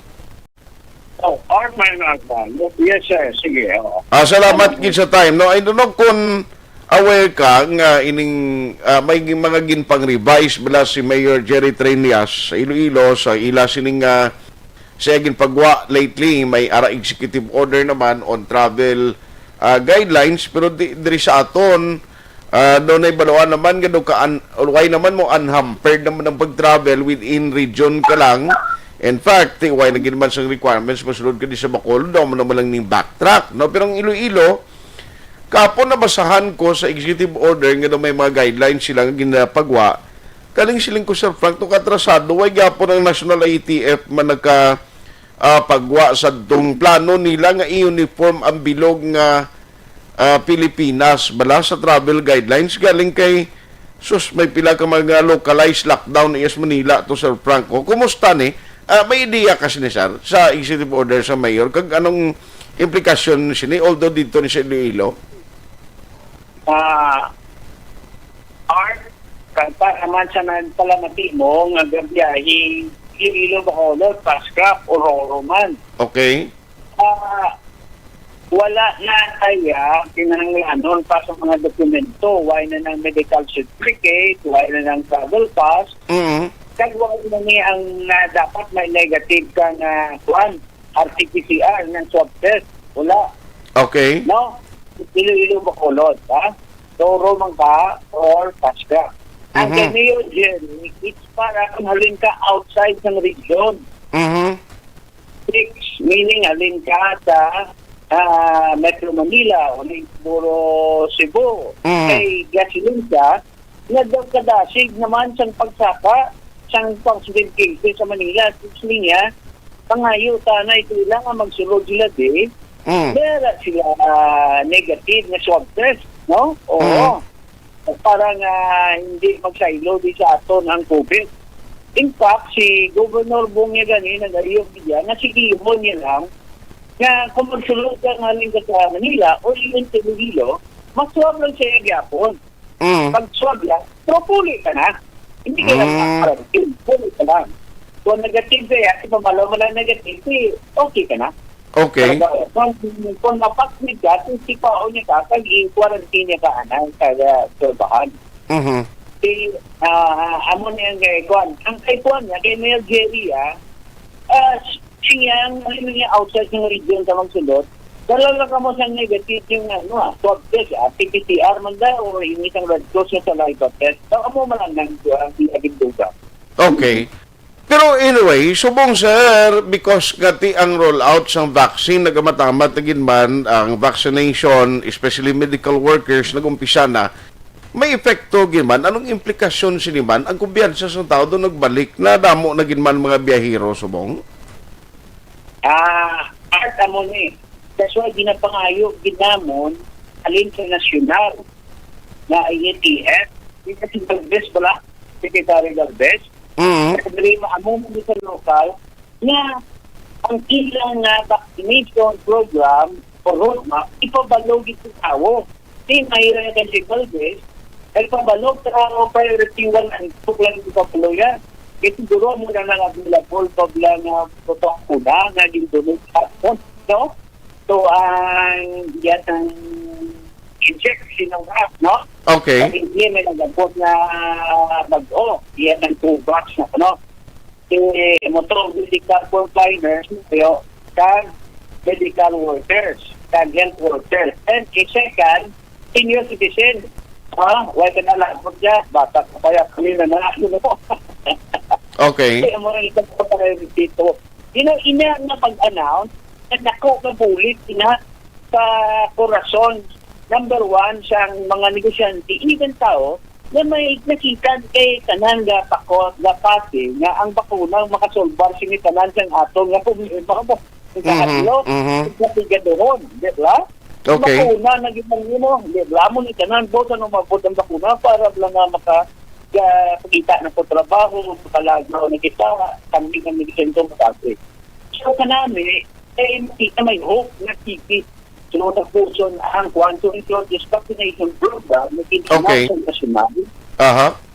Yes, sir. Sige. Salamat gid sa time. No, I don't know kung aware ka nga ining may mga ginpang revise bala si Mayor Jerry Trinas sa Iloilo sa ila sining sa ginpagwa lately may ara executive order naman on travel guidelines, pero diri sa aton doon ay baluan naman gano ka why naman mo unhampered naman ang pag-travel within region ka lang. In fact, why naging man sa requirements masulod ka di sa Bacolod daw mo naman lang ning backtrack, no? Pero ang Iloilo Kapon nabasahan ko sa executive order nga daw may mga guidelines silang ginapagwa. Kaling siling ko, Sir Frank, nung katrasado, way gapon ang National ITF man pagwa sa dong plano nila nga i-uniform ang bilog nga Pilipinas bala sa travel guidelines galing kay may pila ka mga localized lockdown is Manila to, Sir Franco. Kumusta ni? May idea kasi ni Sir sa executive order sa mayor kag anong implikasyon sini although dito ni sa Iloilo? Art, kanta naman sa palamati mo, nga gabiyahe, Iloilo, Bacolod, Pascrap, Ororo man. Okay. Wala na kaya kinahanglanon pa sa mga dokumento. Why na ng medical certificate, why na ng travel pass. Kagwa na niya ang dapat may negative ka na RT-PCR ng swab test. Wala. Okay. No? Iloilo, Bacolod, ha? Toro man ka or Pasca. Ang ganyo, Jerry, it's para kung halin ka outside ng region. Meaning halin ka sa Metro Manila o Puro Cebu. Kay gasilin ka, nagkadasig naman siyang pagsaka, siyang positive cases sa Manila. Kasi niya, pangayo, tanay, kailangan magsulod sila din. Meron sila negative na swab test, no? Oo. Parang hindi magsaylo di sa aton ang COVID. In fact, si Governor Bongga gani nag-ayog niya na sigiho niya lang na kung magsulod ka nga ka sa Manila o yung Iloilo, mag-swab lang siya gyapon. Pag-swab yan, propuli ka na. Hindi ka lang makarating. Puli ka lang. Kung negative ka yan, ipamalaw mo lang negative, okay ka na. Okay. Kung napakmig ka, kung sipaon niya ka, kag-i-quarantine niya ka anay sa turbahan. Amo niya ang kaykuan. Ang kaykuan niya, kay Mayor Jerry, siyang niya outside ng region sa magsulot, dalala ka mo sa negative yung swab test, PCR man da, o yung isang red cross na sa live test. So, amo man lang ng agibduga. Okay. Pero anyway, subong sir, because gati ang rollout sa vaccine, nagamatamat na ginman ang vaccination, especially medical workers, nagumpisa na, may epekto ginman. Anong implikasyon siniman? Ang kumbiyansa sa tao doon nagbalik na damo na ginman mga biyahero, subong? Art mo ni. That's why ginapangayo, ginamon, alin sa nasyonal na IATF, kasi Galvez pala, Secretary Galvez, kasi maamong mo sa lokal na ang ilang vaccination program o roadmap, ipabalog ito tao. Kasi mahirap na si Galvez, ay pabalog sa priority 1 and 2 lang ipapalo yan. Kasi siguro mo na lang available pabla na totoo ko na dinunod sa phone, no? So, yan ang injection ng rap, no? Okay. Hindi may nagabot na bago. Yan ang 2 box na, no? Motor medical confiners, pero kag medical workers, kag health workers. And second, senior citizen. Why ka na lang po dyan? Bata ka kaya kami na nalaki mo. Okay. Kaya mo rin itong pagkakaroon dito. Ina na pag-announce, nako ka bulit sa korason, number 1, sa mga negosyante, even tao, na may nakita kay tanan nga pati nga ang bakunang makasolbar sini tanan sang ato nga problema mo. Nagkakalo, nagkatigadohon, di ba? Okay. Bakuna, naging mo, di ba? Mo ni tanan, both ano mabot ang bakuna para lang nga pakita na po trabaho, makalagaw na kita, kami ng medisento matapos. So, kanami, makita may hope na kiki. So, nagpuson ang quantum this vaccination program na kinanasal nasyonal.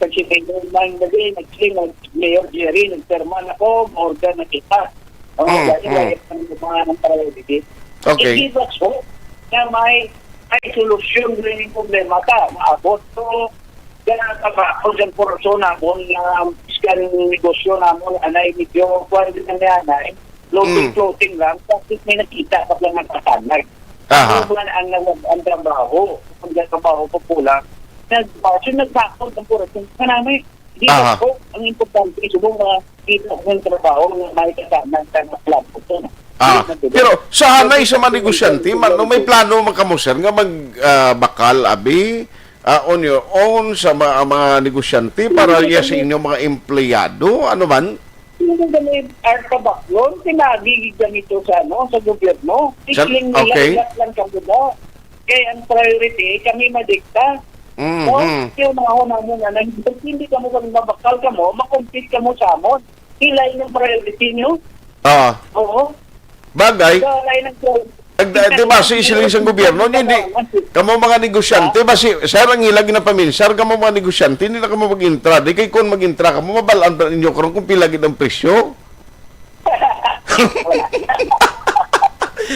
Kasi kayo naman nagsiling Mayor Jerry, nagterman ako, order na kita. Ang mga ng priority. Okay. It gives us hope na may solusyon rin yung problema ka. Maabot to, kaya kung dyan po na kung iskaring negosyo na mo, anay, medyo, kung na nanay, floating lang, kasi may nakita pa lang nagpasanay. Ano ba ang trabaho? Kung dyan trabaho po pula, nagbakod ng purasyon. Kanami, hindi ako, ang importante, subong mga kita ng trabaho na may kasanan sa mga plan po ito. Pero sa hanay sa mga negosyante, no, may plano man kamo sir nga magbakal abi on your own sa mga negosyante para iya sa inyong mga empleyado, ano man? Yung ganun, tabak yun, pinagigig ganito sa gobyerno. Tikling nila, Okay. ilat lang kami na. Kaya ang priority, kami madikta. So, yung mga hunang muna, hindi ka mo kami mabakal ka mo, makompete ka mo sa amon. Hilay ng priority nyo. Oo. Bagay. Hilay ng priority. Di ba, si isiling sa gobyerno, hindi, kamo mga negosyante, ba si, sir, ang ilag na pamilya, sir, kamo mga negosyante, hindi na kamo mag-intra, di kay kung mag-intra, kamo mabalaan pa ninyo karon kung pilagid ang presyo.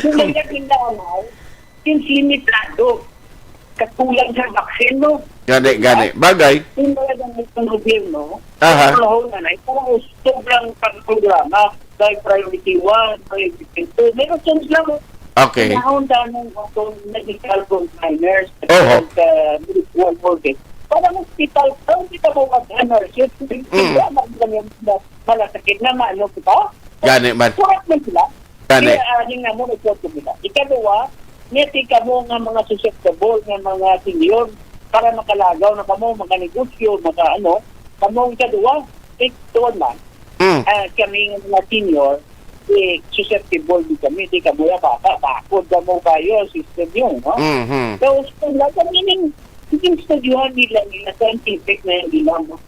Kung nagkakindaan, yung limitado, katulang sa vaccine, no? Gani, bagay. Yung talagang ng gobyerno, Aha. parang sobrang pag-programa, like priority 1, priority 2, meron sunod lang, Okay. Pinahundan ng medical consigners, Oho. medical workers. Parang hospital, kita mo mag-nurses, malasakit na maano kita. Gani man. Surat man sila. Gani. Kaya aning nga mo nagsuot nila. Ikaduwa, neti ka mo nga mga susceptible nga mga senior para makalagaw na kamo, mga negosyo, mga ano. Kamo ikaduwa, tuwan man. Kami nga mga senior, susceptible di kami, di kami bata, bakod na mo kayo, system yun, no? So, kami yung studyuhan nila scientific na yung ginawa mo.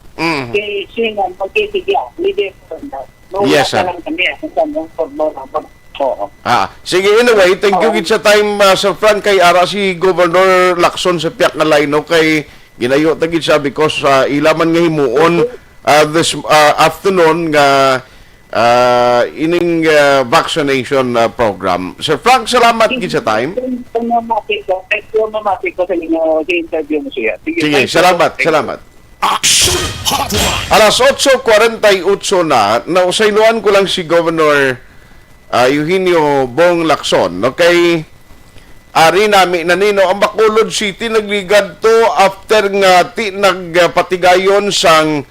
Kaya siya nga, magkitigya, leader for that. Yes, sir. Lang kami, kung formo naman. Oo. Sige, anyway, thank you gid sa time, Sir Frank, kay ara si Governor Lacson sa piyak nga line, kay ginayo tagid siya because ilaman nga himuon this afternoon nga ining vaccination program. Sir Frank, salamat gid sa time. Kung mamati ko sa inyo, i-interview mo siya. Sige, salamat. Action Hotline. Alas 8:48 na, nausayloan ko lang si Governor Eugenio Bong Lacson. Okay, ari nami nanino ang Bacolod City nagligad to after nga nagpatigayon sang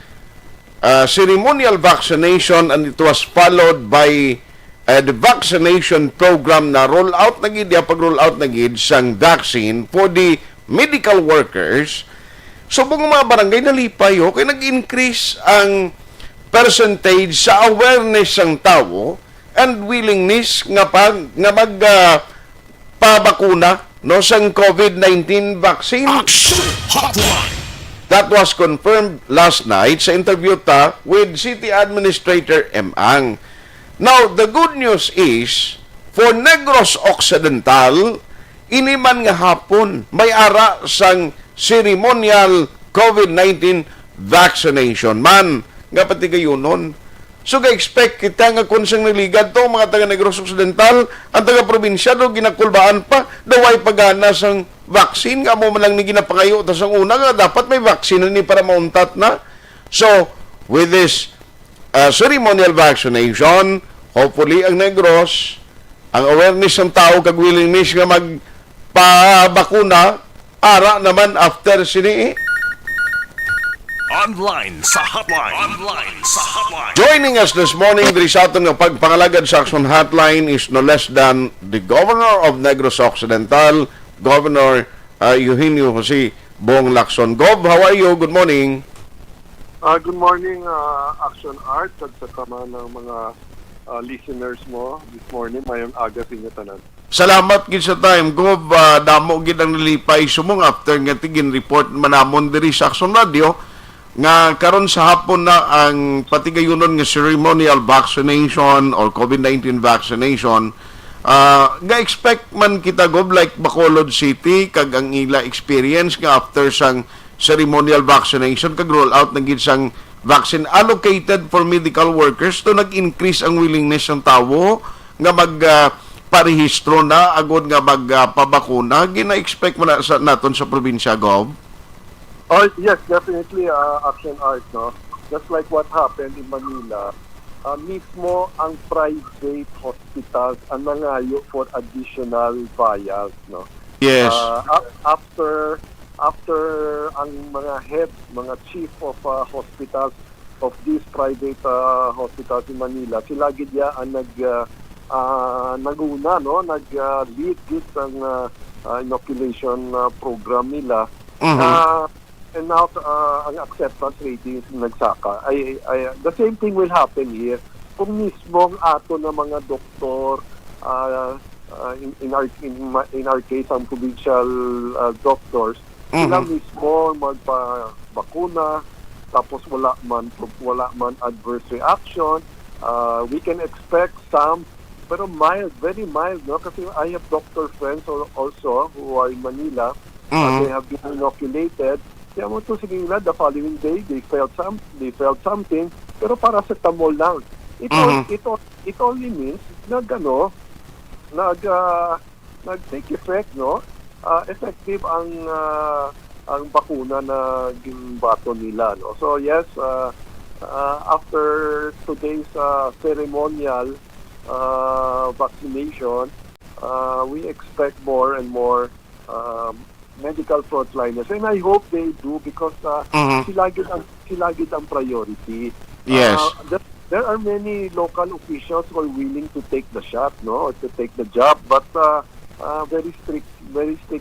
ceremonial vaccination, and it was followed by the vaccination program na roll out na gid, pag-roll out na gid sang vaccine for the medical workers. So, mga barangay nalipay, kaya nag-increase ang percentage sa awareness ng tao and willingness nga pabakuna no sang COVID-19 vaccine. Action Hotline. That was confirmed last night sa interview ta with City Administrator M. Ang. Now, the good news is, for Negros Occidental, iniman nga hapon may ara sang ceremonial COVID-19 vaccination man nga pati kayunon. So ga-expect kita nga kung sang naligad to mga taga Negros Occidental, ang taga probinsya do ginakulbaan pa daway pagana sang vaccine nga mo man lang ni ginapangayo ta sang una nga dapat may vaccine ni para mauntat na. So with this ceremonial vaccination, hopefully ang Negros, ang awareness ng tao kag willingness nga magpabakuna ara naman after sini. Online sa hotline. Joining us this morning diri sa aton nga pagpangalagad sa Action Hotline is no less than the Governor of Negros Occidental, Governor Eugenio Jose Bong Lacson. Gov, how are you? Good morning. Good morning, Action Art, at sa kama ng mga listeners mo this morning. Mayong aga sa inyo tanan. Salamat gid sa time, Gov. Damo gid ang nalipay sumong after nga tigin report manamon diri sa Action Radio nga karon sa hapon na ang patigayunon nga ceremonial vaccination or COVID-19 vaccination. Ga-expect man kita, Gov, like Bacolod City, kag ang ila experience nga after sang ceremonial vaccination, kag roll out na gid sang vaccine allocated for medical workers to nag-increase ang willingness ng tao nga parehistro na agod nga magpabakuna. Gina-expect man naton sa probinsya, Gov? Oh, yes, definitely, Action Art, no? Just like what happened in Manila, mismo ang private hospitals ang nangayo for additional vials, no? Yes. After ang mga head, mga chief of hospitals of these private hospitals in Manila, sila gid ya ang naguna, no? Nag-lead this ang inoculation program nila. And now, ang acceptance rating nagsaka. The same thing will happen here. Kung mismo ang ato ng mga doktor, in our case, ang provincial doctors, sila mismo magpa-bakuna, tapos wala man adverse reaction. We can expect some, pero mild, very mild, no? Kasi I have doctor friends also who are in Manila. They have been inoculated. Kaya mo to sige nila, the following day, they felt something, pero paracetamol lang. It only means nag-take effect, no? Effective ang bakuna na ginbato nila, no? So yes, after today's ceremonial vaccination, we expect more and more medical frontliners, and I hope they do, because sila gid ang priority. Yes. There are many local officials who are willing to take the shot, no, or to take the job, but very strict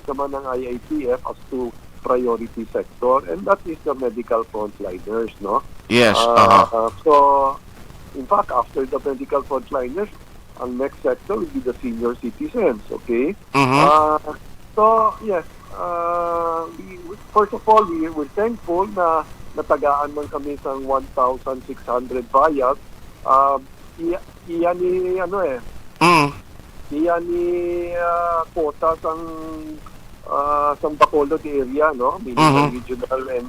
naman ng IITF as to priority sector, and that is the medical frontliners, no. Yes. So, in fact, after the medical frontliners, ang next sector will be the senior citizens, okay? So, yes, first of all, we're thankful na natagaan man kami sa 1,600 vials. Iyan ni quota sang Bacolod area, no? Meaning regional and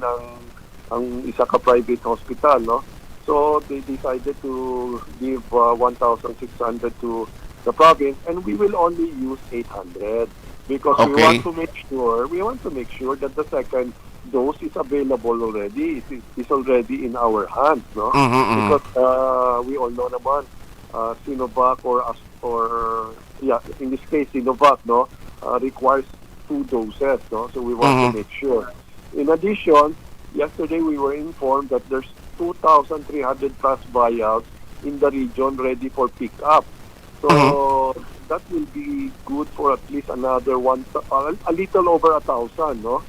ang isa ka private hospital, no? So they decided to give 1,600 to the province, and we will only use 800 because we want to make sure that the second dose is available already. It's already in our hands, no? Because we all know naman Sinovac in this case Sinovac, no, requires 2 doses, no? So we want to make sure. In addition, yesterday we were informed that there's 2,300 plus vials in the region ready for pick-up. So that will be good for at least another a little over 1,000, no?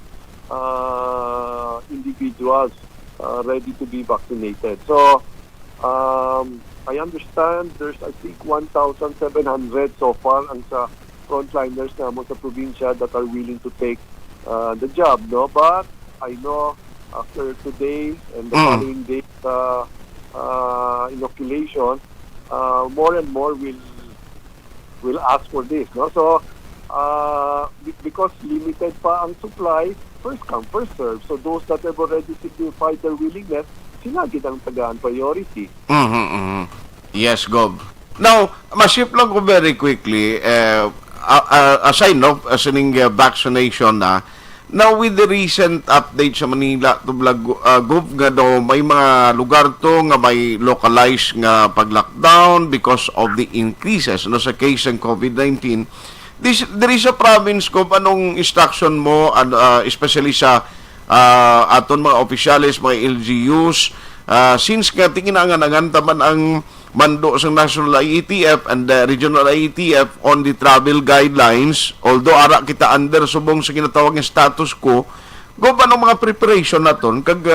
Individuals ready to be vaccinated. So I understand there's, I think, 1,700 so far ang sa frontliners naman sa probinsya that are willing to take the job, no? But I know after today and the following day inoculation, more and more will ask for this, no? So because limited pa ang supply, first come, first serve. So those that have already signified their willingness, sila gid ang tagaan priority. Yes, Gov. Now, masip lang ko very quickly, aside no, as in vaccination na, now with the recent update sa Manila, Gov, nga daw, may mga lugar to nga may localized nga pag-lockdown because of the increases no, sa case ng COVID-19. There is a province ko, anong instruction mo, especially sa aton mga opisyalis, mga LGUs, since nga tinginangan taman ang mando sa National IETF and the Regional IETF on the travel guidelines, although ara kita under subong sa kinatawag ng status quo, anong mga preparation naton kag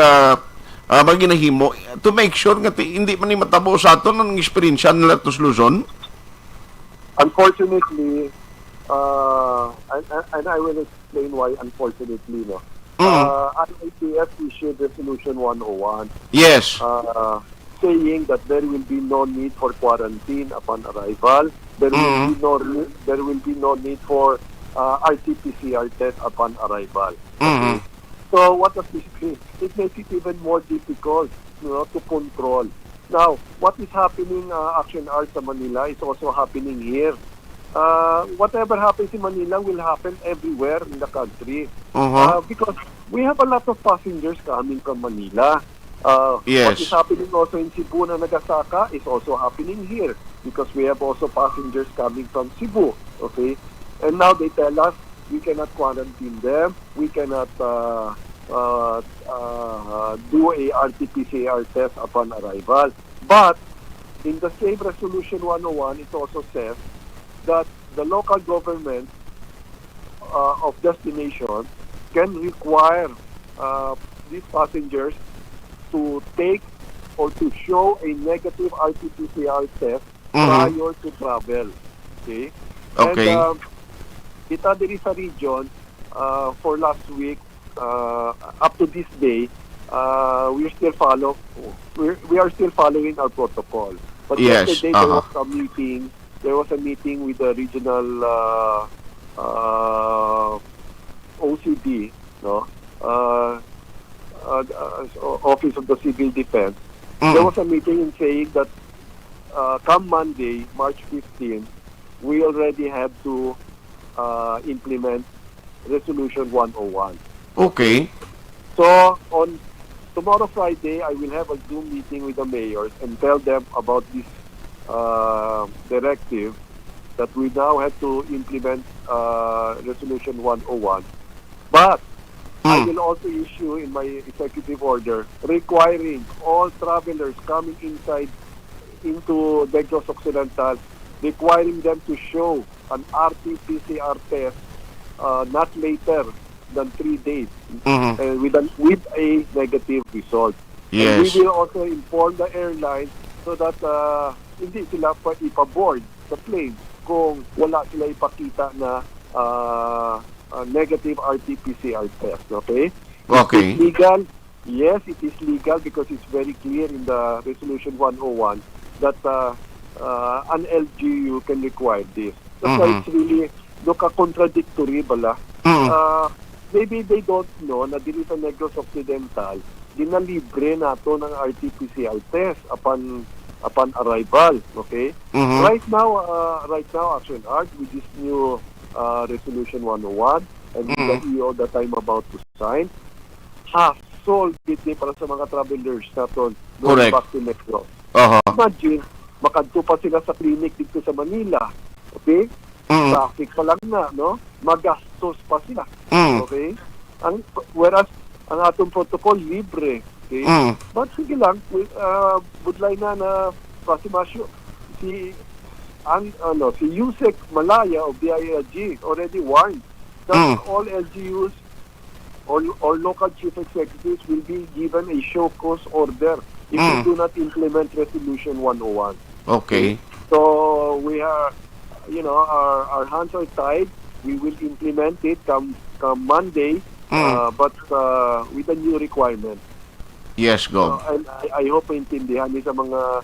maginahimo to make sure nga hindi man ni matabo sa aton ang experience nila to Luzon? Unfortunately, and I will explain why unfortunately, no. IITF issued Resolution 101. Yes. Saying that there will be no need for quarantine upon arrival. There will be no need for RT-PCR test upon arrival. Okay? So what does this mean? It makes it even more difficult, to control. Now, what is happening Action Arts sa Manila is also happening here. Whatever happens in Manila will happen everywhere in the country. Because we have a lot of passengers coming from Manila. Yes. What is happening also in Cebu na Nagasaka is also happening here because we have also passengers coming from Cebu. Okay? And now they tell us we cannot quarantine them, we cannot do a RT-PCR test upon arrival. But in the same Resolution 101, it also says that the local government of destination can require these passengers to take or to show a negative RT-PCR test prior to travel. Okay? Okay. And kita diri sa region, for last week, up to this day, we are still following our protocol. But Yes, yesterday there was a meeting with the regional OCD, no, Office of the Civil Defense. There was a meeting saying that come Monday, March 15, we already have to implement Resolution 101. Okay. So on tomorrow Friday, I will have a Zoom meeting with the mayors and tell them about this directive that we now have to implement Resolution 101. But I will also issue in my executive order requiring all travelers coming into Negros Occidental, requiring them to show an RT-PCR test not later than 3 days with a negative result. Yes. And we will also inform the airline so that hindi sila pa ipaboard sa plane kung wala sila ipakita na negative RT-PCR test. Okay? Okay. Is it legal? Yes, it is legal because it's very clear in the Resolution 101 that an LGU can require this. That's why it's really contradictory bala. Maybe they don't know na dito sa Negros Occidental, ginalibre nato ng RT-PCR test upon arrival. Okay? Right now, Action Art, with this new Resolution 101 and with the EO that I'm about to sign, hassle gid para sa mga travelers naton going back to Negros. Imagine, makadto pa sila sa clinic dito sa Manila. Okay? Traffic pa lang na, no? Magastos pa sila. Okay? Whereas, ang atong protocol, libre. Okay? But sige lang, budlay na Pasimasyo, si Yusek Malaya of DILG already warned that all LGUs or local chief executives will be given a show cause order if we do not implement Resolution 101. Okay. So we are, our hands are tied. We will implement it come Monday, but with a new requirement. Yes, go. And I hope maintindihan niyo sa mga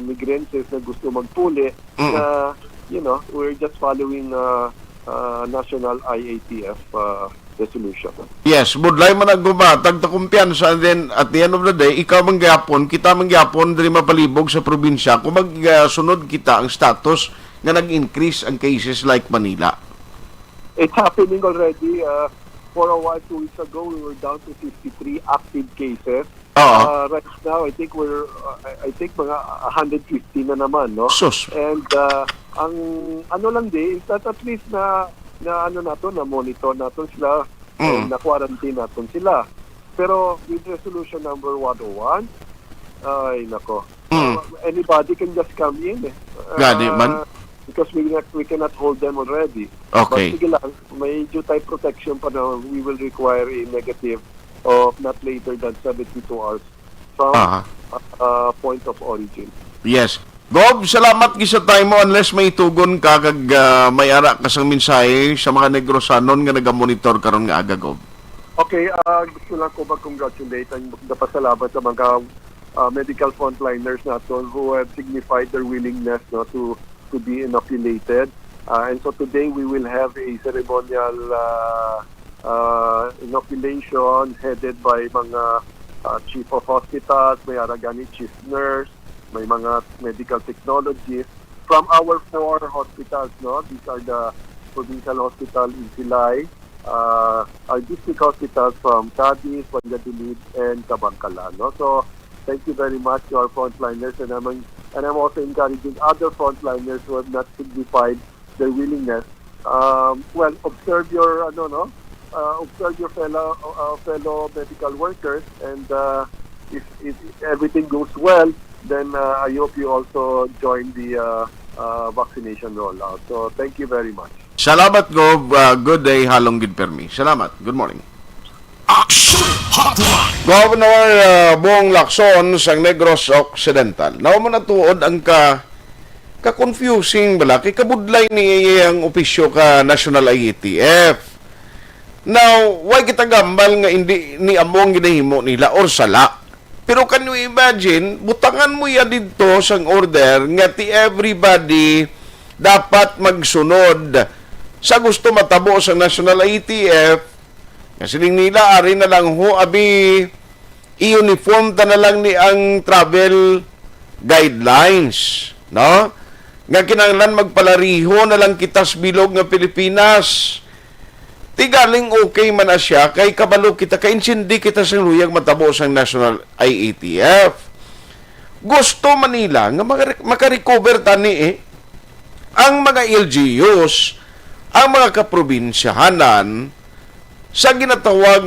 migrantes na gusto magpuli na, we're just following national IATF resolution. Yes, budlay man nagbumatag ta kumpiyansa, and then at the end of the day, ikaw mangyapon, kita mangyapon diri mapalibog sa probinsya kung magsunod kita ang status nga nag-increase ang cases like Manila. It's happening already. For a while, 2 weeks ago, we were down to 53 active cases. Right now, I think mga 150 na naman, no? Sus. And ang ano lang din is that at least na monitor natin sila, na quarantine natin sila. Pero with resolution number 101, ay nako. Anybody can just come in. Gani man. Because we cannot hold them already. Okay. But sige lang, may due time protection pa na we will require a negative of not later than 72 hours from point of origin. Yes. Gob, salamat gisa time mo unless may tugon ka kag may ara ka sang mensahe sa mga Negrosanon nga nagamonitor karon nga aga, Gob. Okay, gusto lang ko mag-congratulate ang napasalamat sa mga medical frontliners natin who have signified their willingness to be inoculated. And so today we will have a ceremonial inoculation headed by mga chief of hospitals, may aragani chief nurse, may mga medical technologists from our 4 hospitals. No, these are the provincial hospital in Silay, our district hospitals from Cadiz, Valladolid, and Cabangcalan. No, so thank you very much to our frontliners, and I'm also encouraging other frontliners who have not signified their willingness. Observe your fellow medical workers, and if everything goes well, then I hope you also join the vaccination rollout. So thank you very much. Salamat, Gob. Good day, halong gid permi. Salamat. Good morning. Action Hotline. Governor Bong Lacson sang Negros Occidental. Nawa mo na tuod ang ka-confusing bala kay kabudlay ni ang opisyo ka National IETF. Now, why kita gambal nga hindi ni among ginahimo nila or sala. Pero can you imagine, butangan mo yan dito sang order nga ti everybody dapat magsunod sa gusto matabo sa National IETF. Kasi nila, ari na lang ho, abi, i-uniform ta na lang ni ang travel guidelines, no? Nga kinanglan magpalariho na lang kitas bilog nga Pilipinas. Tigaling okay man na siya, kay kabalo kita, kay insindi kita sa luyag matabo sa National IATF. Gusto Manila nga makarecover tani ang mga LGUs, ang mga kaprobinsyahanan, sa ginatawag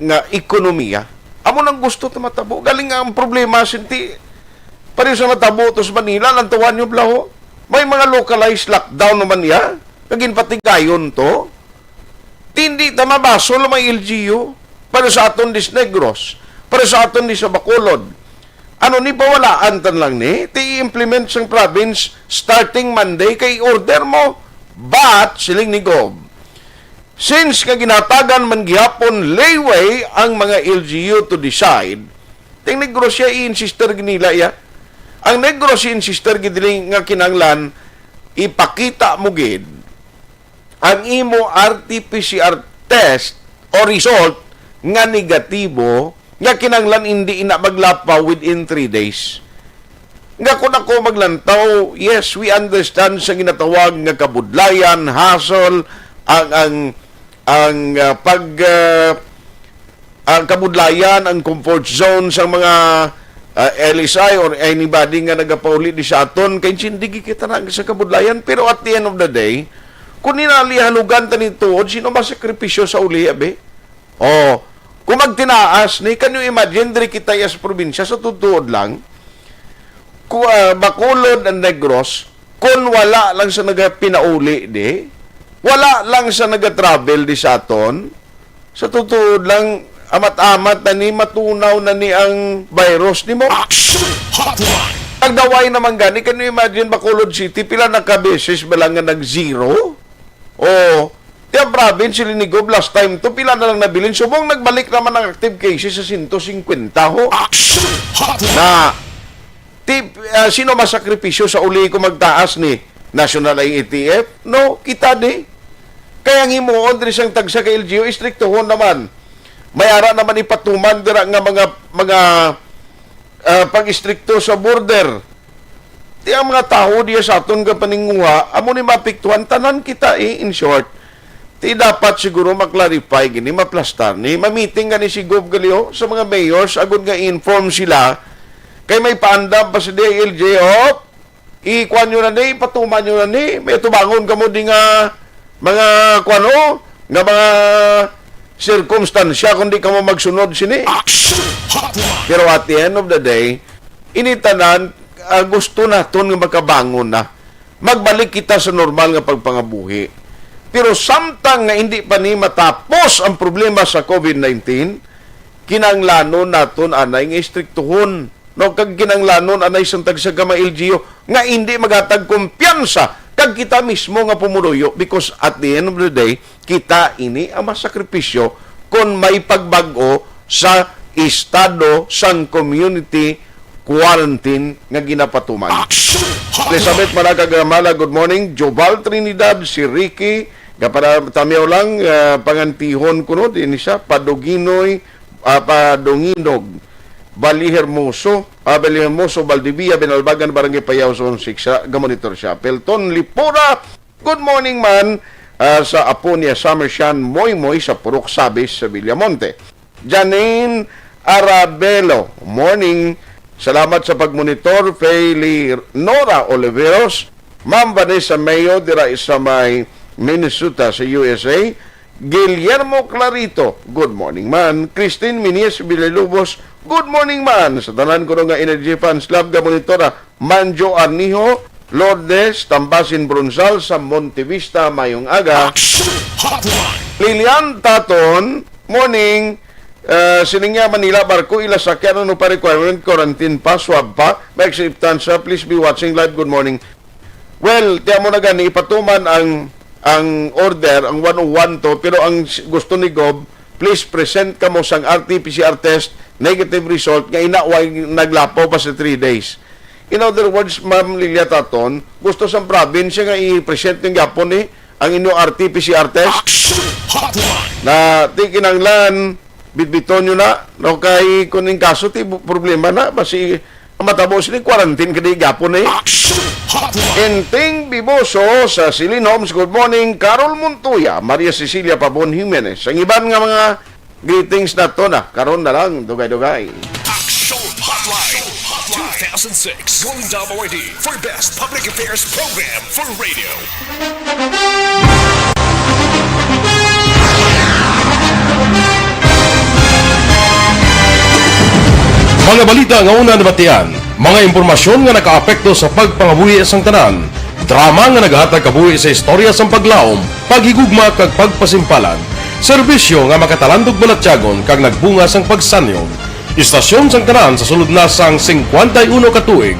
nga ekonomiya, amo nang gusto ta matabo. Galing nga ang problema sinti pareho sa matabo to sa Manila, lantawan nyo blaho. May mga localized lockdown naman ya, kagin patigayon to. Hindi ta mabasol may LGU para sa aton dis Negros, para sa aton dis sa Bacolod. Ano ni pawalaan tan lang ni, ti-implement sang province starting Monday kay order mo. But siling ni Gob, since nga ginatagan man gihapon layway ang mga LGU to decide, ting Negros siya i-insister ginila ya. Ang Negros i-insister gidili nga kinanglan ipakita mo gid ang imo RT-PCR test o result nga negatibo nga kinanglan hindi ina maglapaw within 3 days. Nga kung ako maglantaw, yes, we understand sa ginatawag nga kabudlayan, hassle, ang kabudlayan, ang comfort zone sa mga LSI or anybody nga nagapauli di sa aton, kay hindi kita na sa kabudlayan. Pero at the end of the day, kung ninalihalugan ta nito, sino masakripisyo sa uli, abe? O, kung magtinaas, ni can you imagine, diri kita sa probinsya, sa tutuod lang, Bacolod and Negros, kung wala lang sa nagapinauli di, wala lang sa nagatravel di sa aton, sa tutuod lang, amat-amat na ni, matunaw na ni ang virus ni mo. Action Hotline. Nagdaway naman gani, can you imagine Bacolod City, pila na ka-beses ba lang nga nag-zero? O, tiya province, Linigob, last time to, pila na lang nabilin. Subong nagbalik naman ang active cases sa 150 ho. Action Hotline. Na, sino masakripisyo sa uli ko magtaas ni National IATF? No, kita di. Kaya himuon din siyang tagsa kay LGU, istriktohon naman. Mayara naman ipatuman dira nga mga pag-istrikto sa border. Di ang mga tao diya sa aton ka paninguha, amo ni mapiktuhan, tanan kita in short. Di dapat siguro maklarify gini, maplastar ni, mamiting nga ni si Gov Galio sa mga mayors, agad nga inform sila, kay may paandam pa sa DLJ, ikuan nyo na ni, patuman nyo na ni, may tubangon ka mo di nga mga kuano, nga mga circumstansya kundi ka mo magsunod sini. Action Hotline. Pero at the end of the day, initanan, gusto naton nga makabangon na. Magbalik kita sa normal nga pagpangabuhi. Pero samtang nga hindi pa ni matapos ang problema sa COVID-19, kinanglanon naton anay nga istriktuhon. No, kag kinanglanon anay santag sa gama LGU nga hindi magatag kumpiyansa kag kita mismo nga pumuruyo, because at the end of the day, kita ini ang masakripisyo kung may pagbago sa estado sang community quarantine nga ginapatuman. Elizabeth Maragagamala, good morning. Joval Trinidad, si Ricky, para tamiyaw lang, pangantihon ko no, din siya, Paduginoy, Padunginog, Balihermoso, Valdivia, Benalbagan, Barangay Payaw, Zone 6, gamonitor siya. Pelton Lipura, good morning man, sa apo niya Summershan Moymoy sa Purok Sabis sa Villamonte. Janine Arabelo, morning, salamat sa pagmonitor. Feli Nora Oliveros, Ma'am Vanessa Mayo, dira sa may Minnesota sa USA. Guillermo Clarito, good morning man. Christine Minies Villalobos, good morning man. Sa tanan ko nga Energy Fans Club ga monitora, Manjo Arnijo, Lourdes Tambasin Brunzal sa Montevista mayong aga. Lilian Taton, morning. Siningya Manila Barko ila sakyan no pa requirement quarantine pa swab pa may acceptance please be watching live. Good morning. Well, tiyan mo na gani ipatuman ang order, ang 101 to, pero ang gusto ni Gob, please present ka mo sang RT-PCR test, negative result, nga inaway naglapo pa sa 3 days. In other words, Ma'am Lilia Taton, gusto sa province nga i-present yung Japon ang inyong RT-PCR test, na tikinanglan, bitbiton nyo na, no, kay kuning kaso, problema na, basi matabo sila quarantine kadi Japon Enting Biboso sa Silin Homes, good morning. Carol Montoya, Maria Cecilia Pabon Jimenez. Ang iban nga mga greetings na to na, karon na lang, dugay-dugay. Action Hotline 2006 Golden Award for Best Public Affairs Program for Radio. Mga balita nga una nabatian, mga impormasyon nga nakaapekto sa pagpangabuhi sang tanan, drama nga naghatag kabuhi sa istorya sang paglaom, paghigugma kag pagpasimpalan, serbisyo nga makatalandog balatyagon kag nagbunga sang pagsanyog, istasyon sang tanan sa sulod na sang 51 ka tuig,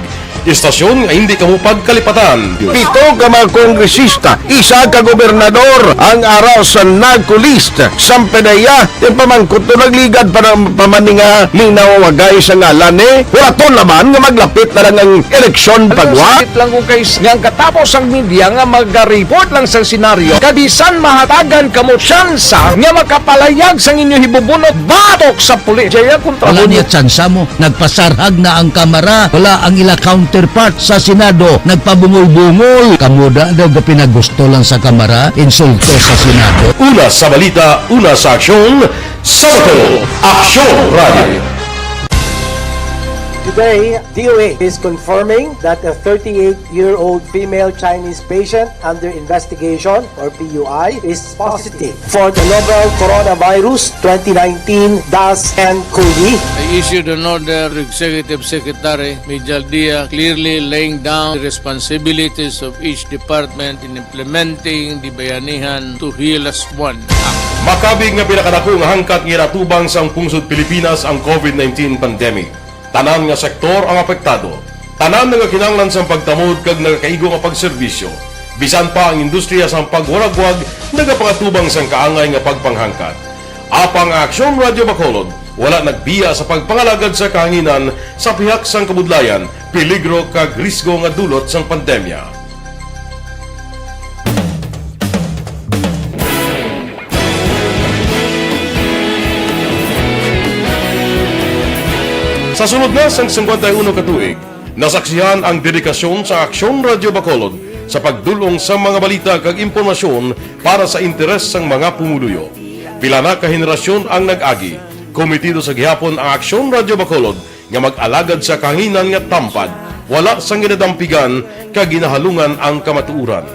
istasyon nga hindi kamo pagkalipatan. Pito ka mga kongresista, isa ka gobernador, ang araw sa nagkulist, sampedaya, yung pamangkot to nagligad para pamaninga linaw wagay sa ngalan wala to naman nga maglapit na lang ang eleksyon pagwa. Sakit lang ko guys, nga katapos ang media nga mag-report lang sa senaryo, kabisan mahatagan kamo tsansa nga makapalayag sang inyo hibubunot batok sa pulis. Jaya kontra Wala niya tsansa mo, nagpasarhag na ang kamera, wala ang ila counterpart sa Senado, nagpabungol-bungol. Kamuda daw ga pinagusto lang sa kamera, insulto sa Senado. Una sa balita, una sa aksyon, Sabato, Aksyon Radio. Today, DOA is confirming that a 38-year-old female Chinese patient under investigation, or PUI, is positive for the novel coronavirus 2019-10-CoV. I issued an order to Executive Secretary Mijal Dia clearly laying down the responsibilities of each department in implementing the Bayanihan to Heal as One Act. Makabig nga pinakadako nga hangkat nga natubang sang pungsod Pilipinas ang COVID-19 pandemic. Tanan nga sektor ang apektado. Tanan nga kinahanglan sang pagtamod kag nagakaigo nga pagserbisyo. Bisan pa ang industriya sang pagwaragwag nagapangatubang sang kaangay nga pagpanghangkat. Apang Aksyon Radio Bacolod wala nagbiya sa pagpangalagad sa kahanginan sa pihak sang kabudlayan, peligro kag risgo nga dulot sang pandemya. Sa sunod na sang 51 ka tuig, nasaksihan ang dedikasyon sa Aksyon Radio Bacolod sa pagdulong sa mga balita kag impormasyon para sa interes sang mga pumuluyo. Pila na ka henerasyon ang nag-agi, komitido sa gihapon ang Aksyon Radio Bacolod nga mag-alagad sa kahanginan nga tampad, wala sang ginadampigan kag ginahalungan ang kamatuuran.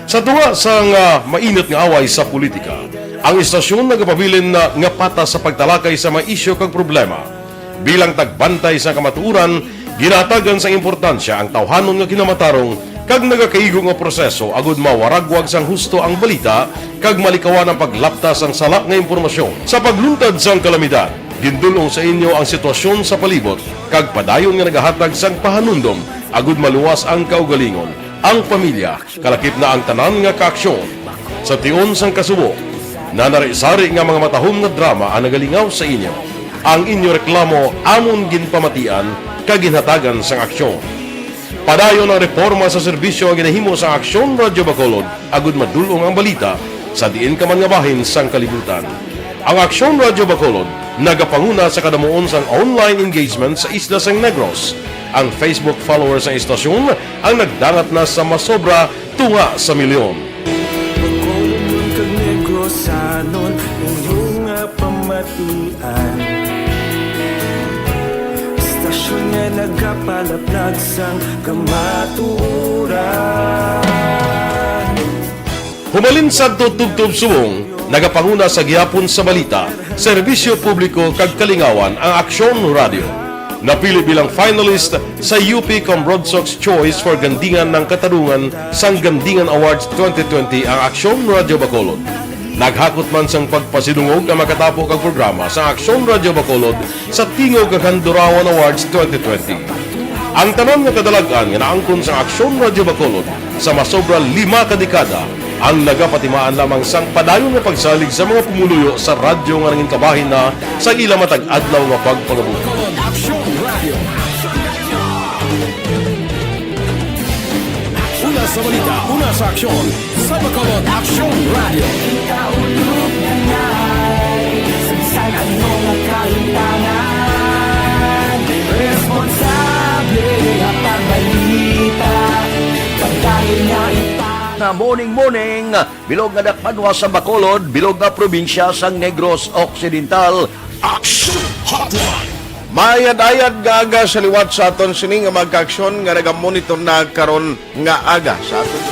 Sa tunga sang mainit nga away sa politika, ang istasyon nagapabilin na nga patas sa pagtalakay sa mga isyu kag problema. Bilang tagbantay sa kamatuuran, ginatagan sa importansya ang tawhanon nga kinamatarong kag nagakaigo nga proseso agud mawaragwag sang husto ang balita kag malikawan ang paglaptas ang sala nga impormasyon. Sa pagluntad sang kalamidad, gindulong sa inyo ang sitwasyon sa palibot kag padayon nga nagahatag sang pahanundom agud maluwas ang kaugalingon, ang pamilya, kalakip na ang tanan nga kaaksyon. Sa tion sang kasubo, nanarisari nga mga matahom nga drama ang nagalingaw sa inyo. Ang inyo reklamo amon ginpamatian kag ginhatagan sang aksyon. Padayon ang reforma sa serbisyo ang ginahimo sa Aksyon Radio Bacolod agud madulong ang balita sa diin ka man nga bahin sang kalibutan. Ang Aksyon Radio Bacolod nagapanguna sa kadamuon sang online engagement sa isla sang Negros. Ang Facebook followers sa istasyon ang nagdangat na sa masobra tunga sa milyon. Bacolod kag Negros sanon inyong pamatian. Istasyon nga nagapalaplag sang kamatuuran. Humalin sa tutubtub subong, nagapanguna sa gihapon sa balita, serbisyo publiko kag kalingawan ang Aksyon Radio. Napili bilang finalist sa UP Broadsox Choice for Gandingan ng Katarungan sang Gandingan Awards 2020 ang Aksyon Radio Bacolod. Naghakot man sang pagpasidungog ang makatapo kag programa sa Aksyon Radio Bacolod sa Tingog kag Handurawan Awards 2020. Ang tanan nga kadalagan nga naangkon sa Aksyon Radio Bacolod sa masobra 5 kadekada ang nagapatimaan lamang sang padayon nga pagsalig sa mga pumuluyo sa radyo nga nangin kabahin na sa ila matag-adlaw nga pagpangabuhi. Una sa balita, una sa aksyon, sa Bacolod Aksyon Radio. Kaulog na ngay, sagsag ang mga kahintangan. Responsable ang pagbalita, pagkain na Na morning, bilog nga dakpanwa sa Bacolod, bilog nga probinsya sang Negros Occidental. Action Hotline! Mayad-ayad nga aga sa liwat sa aton sining nga magka-aksyon nga nagamonitor na karon nga aga sa aton.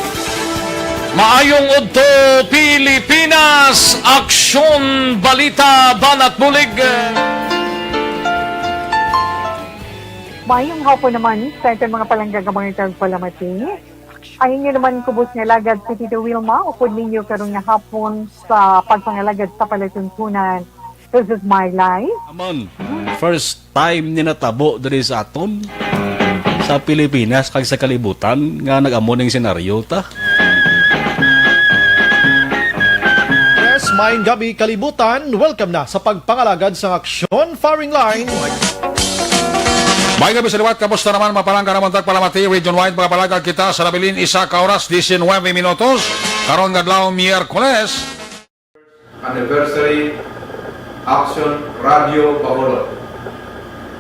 Maayong udto Pilipinas, Aksyon Balita Banat Bulig. Mayong hapon naman sa itong mga palanggagamangan itong palamati. Ayun nyo naman kubos nga lagad si Tito Wilma, upod ninyo karong nga hapon sa pagpangalagad sa palatuntunan. This is my life. Amon, first time ni natabo diri sa aton sa Pilipinas kag sa kalibutan nga nag-amo ning senaryo ta. Yes, maayong gabi kalibutan. Welcome na sa pagpangalagad sa Aksyon Firing Line. May gabi sa liwat, kamusta naman mapalangga naman tagpalamati, region-wide mga palagag kita sa labilin, 1 oras, 19 minutos, karon ngadlaw Miyerkules. Anniversary Aksyon Radio Bacolod.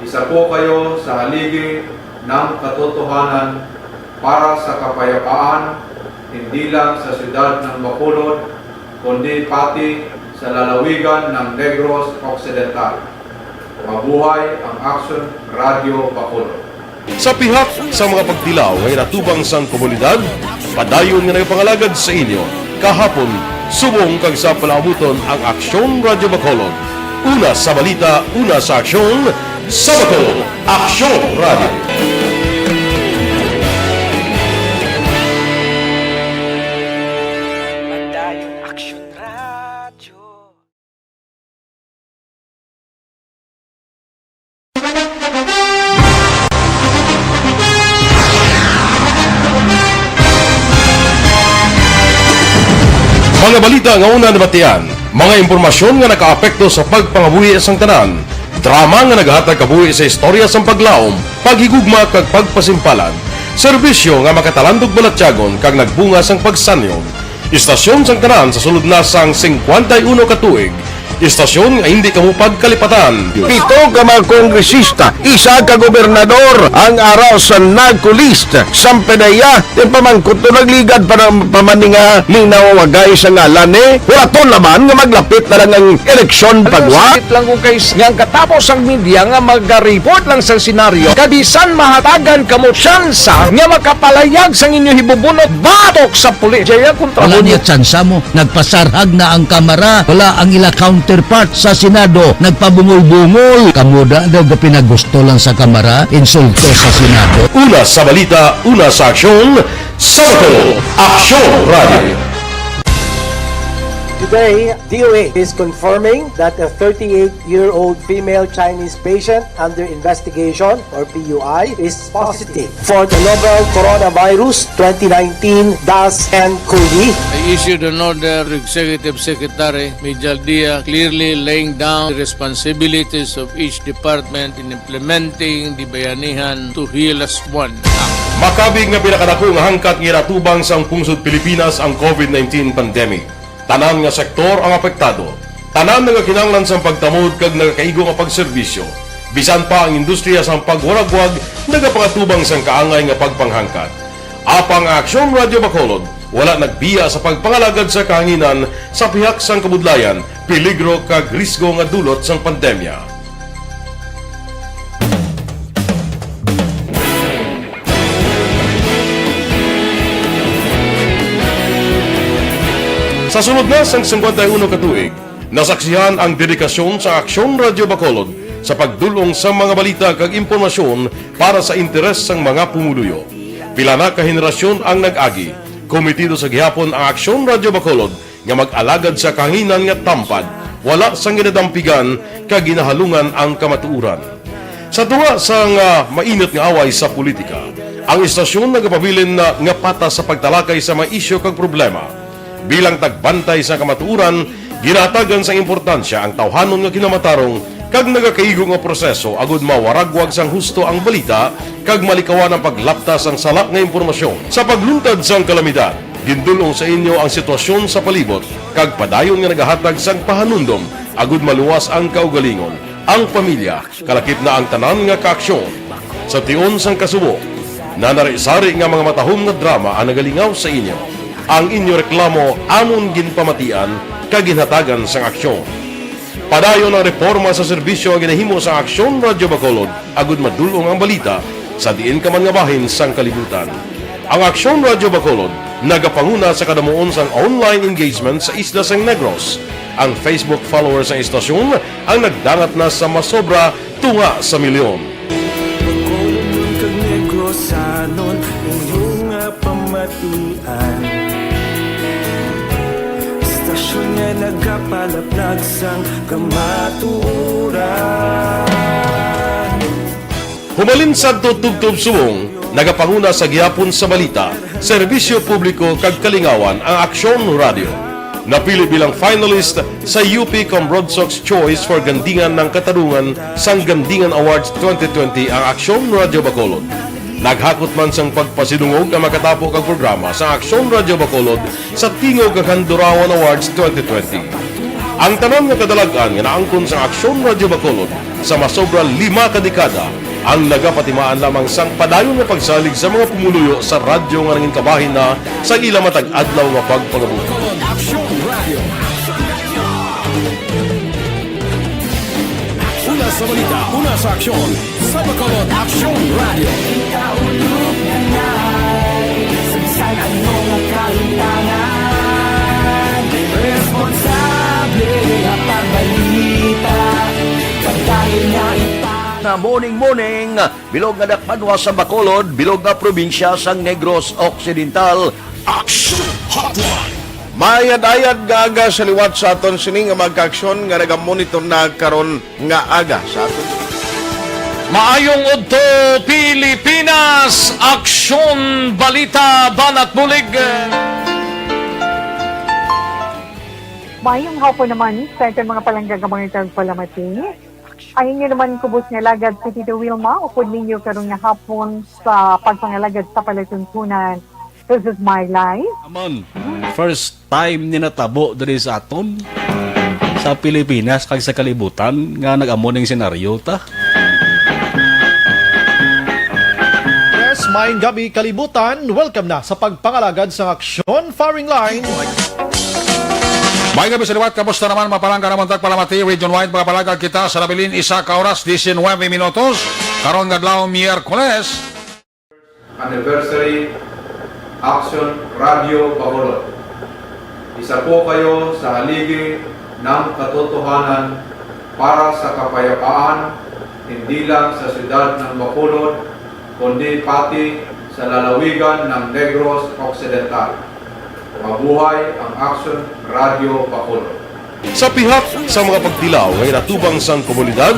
Isa po kayo sa haligi ng katotohanan para sa kapayapaan, hindi lang sa siyudad ng Bacolod, kundi pati sa lalawigan ng Negros Occidental. Mabuhay ang Aksyon Radio Bacolod. Sa pihak sa mga pagtilaw ay natubang sang komunidad, padayon nga nagpangalagad sa inyo. Kahapon, subong kag sa palaabuton ang Aksyon Radio Bacolod. Una sa balita, una sa aksyon, sa Bacolod, Aksyon Radio. Mga balita nga una nabatian, mga impormasyon nga nakaapekto sa pagpangabuhi sang tanan, drama nga naghatag kabuhi sa istorya sang paglaom, paghigugma kag pagpasimpalan, serbisyo nga makatalandog balatyagon kag nagbunga sang pagsanyon, istasyon sang tanan sa sulod na sang 51 katuig, istasyon nga hindi kamupag kalipatan. 7 ka mga kongresista, 1 ka gobernador ang araw sa nagkulist sang pedaya din pamangkot to nagligad para pamaninga linaw wagay sa ngalan wala to naman nga maglapit na lang ang eleksyon pagwa. Sakit lang kung kays nga katapos ang media nga mag-report lang sa senaryo kabisan mahatagan kamo tsansa nga makapalayag sang inyo hibubunot batok sa pulis. Jaya kontra Wala niya tsansa mo, nagpasarhag na ang kamera, wala ang ila counterpart sa Senado, nagpabungol-bungol. Kamuda daw ga pinagusto lang sa kamera, insulto sa Senado. Una sa balita, una sa aksyon, sa Bacolod, Aksyon Radio. Today, DOA is confirming that a 38-year-old female Chinese patient under investigation, or PUI, is positive for the novel coronavirus 2019 DAS-CoV. I issued an order to Executive Secretary Mijal Dia clearly laying down the responsibilities of each department in implementing the Bayanihan to Heal as One Act. Makabig nga pinakadako nga hangkat nga natubang sang pungsod Pilipinas ang COVID-19 pandemic. Tanan nga sektor ang apektado. Tanan nga kinahanglan sang pagtamod kag nagakaigo nga pagserbisyo. Bisan pa ang industriya sang pagwaragwag nagapangatubang sang kaangay nga pagpanghangkat. Apang Aksyon Radio Bacolod wala nagbiya sa pagpangalagad sa kahanginan sa pihak sang kabudlayan, peligro kag risgo nga dulot sang pandemya. Sa sunod na sang 51 katuig, nasaksihan ang dedikasyon sa Aksyon Radio Bacolod sa pagdulong sa mga balita kag impormasyon para sa interes sang mga pumuluyo. Pila na ka henerasyon ang nag-agi, komitido sa gihapon ang Aksyon Radio Bacolod nga mag-alagad sa kahanginan nga tampad, wala sang ginadampigan kag ginahalungan ang kamatuuran. Sa tunga sa mainit nga away sa politika, ang istasyon nagapabilin na nga patas sa pagtalakay sa mga isyu kag problema. Bilang tagbantay sa kamatuuran, ginatagan sa importansya ang tawhanon nga kinamatarong kag nagakaigo nga proseso agud mawaragwag sang husto ang balita kag malikawan ang paglaptas ang salak nga impormasyon. Sa pagluntad sang kalamidad, gindulong sa inyo ang sitwasyon sa palibot kag padayon nga nagahatag sang pahanundom agud maluwas ang kaugalingon, ang pamilya, kalakip na ang tanan nga kaaksyon. Sa tion sang kasubo, nanari-sari nga mga matahom nga drama ang nagalingaw sa inyo. Ang inyo reklamo amon ginpamatian kag ginhatagan sang aksyon. Padayon ang reforma sa serbisyo nga ginahimo sa Aksyon Radio Bacolod agud madulong ang balita sa diin ka man nga bahin sang kalibutan. Ang Aksyon Radio Bacolod nagapanguna sa kadamuon sang online engagement sa isla sang Negros. Ang Facebook followers sa istasyon ang nagdangat na sa masobra tunga sa milyon. Bacolod kag Negros anon inyong pamatian. Istasyon nga nagapalaplag sang kamaturan. Humalin sa tutubtub subong, nagapanguna sa gihapon sa balita, serbisyo publiko kag kalingawan ang Aksyon Radio. Napili bilang finalist sa UP Combrodsok's Choice for Gandingan ng Katarungan sang Gandingan Awards 2020 ang Aksyon Radio Bacolod. Naghakot man sang pagpasidungog ang makatapo kag programa sa Aksyon Radio Bacolod sa Tingog kag Handurawan Awards 2020. Ang tanan nga kadalagan nga naangkon sa Aksyon Radio Bacolod sa masobra 5 ka dekada ang nagapatimaan lamang sang padayon nga pagsalig sa mga pumuluyo sa radyo nga nangin kabahin na sa ila matag adlaw nga pagpangabuhi. Una sa balita, una sa aksyon, sa Bacolod Aksyon Radio. Ikaulog na na'y Samsan anong kailangan. Responsable ang pagbalita pagdahil na na morning, bilog nga dakpanwa sa Bacolod, bilog nga probinsya sang Negros Occidental. Action Hotline. Mayad-ayad nga aga sa liwat sa aton sini nga magka-aksyon nga nagamonitor na karon nga aga sa aton. Maayong udto Pilipinas, Aksyon Balita Banat Bulig. Mayong hapon naman sa itong mga palanggagamangitan palamati. Ayun nyo naman kubos nga lagad si Tito Wilma, upod ninyo karong nga hapon sa pagpangalagad sa palatuntunan. This is my life. Amon, first time ni natabo diri sa aton sa Pilipinas kag sa kalibutan nga nag-amo ning senaryo ta. Yes, maayong gabi kalibutan. Welcome na sa pagpangalagad sa Aksyon Firing Line. May gabi sa liwat, kamusta naman mapalangga naman tagpalamati, region-wide mga palagag kita sa labilin isa ka oras, 19 minutos, karon gadlaw Miyerkules. Anniversary Aksyon Radio Bacolod. Isa po kayo sa haligi ng katotohanan para sa kapayapaan, hindi lang sa siyudad ng Bacolod, kundi pati sa lalawigan ng Negros Occidental. Mabuhay ang Aksyon Radio Bacolod. Sa pihak sa mga pagtilaw ngay natubang sang komunidad,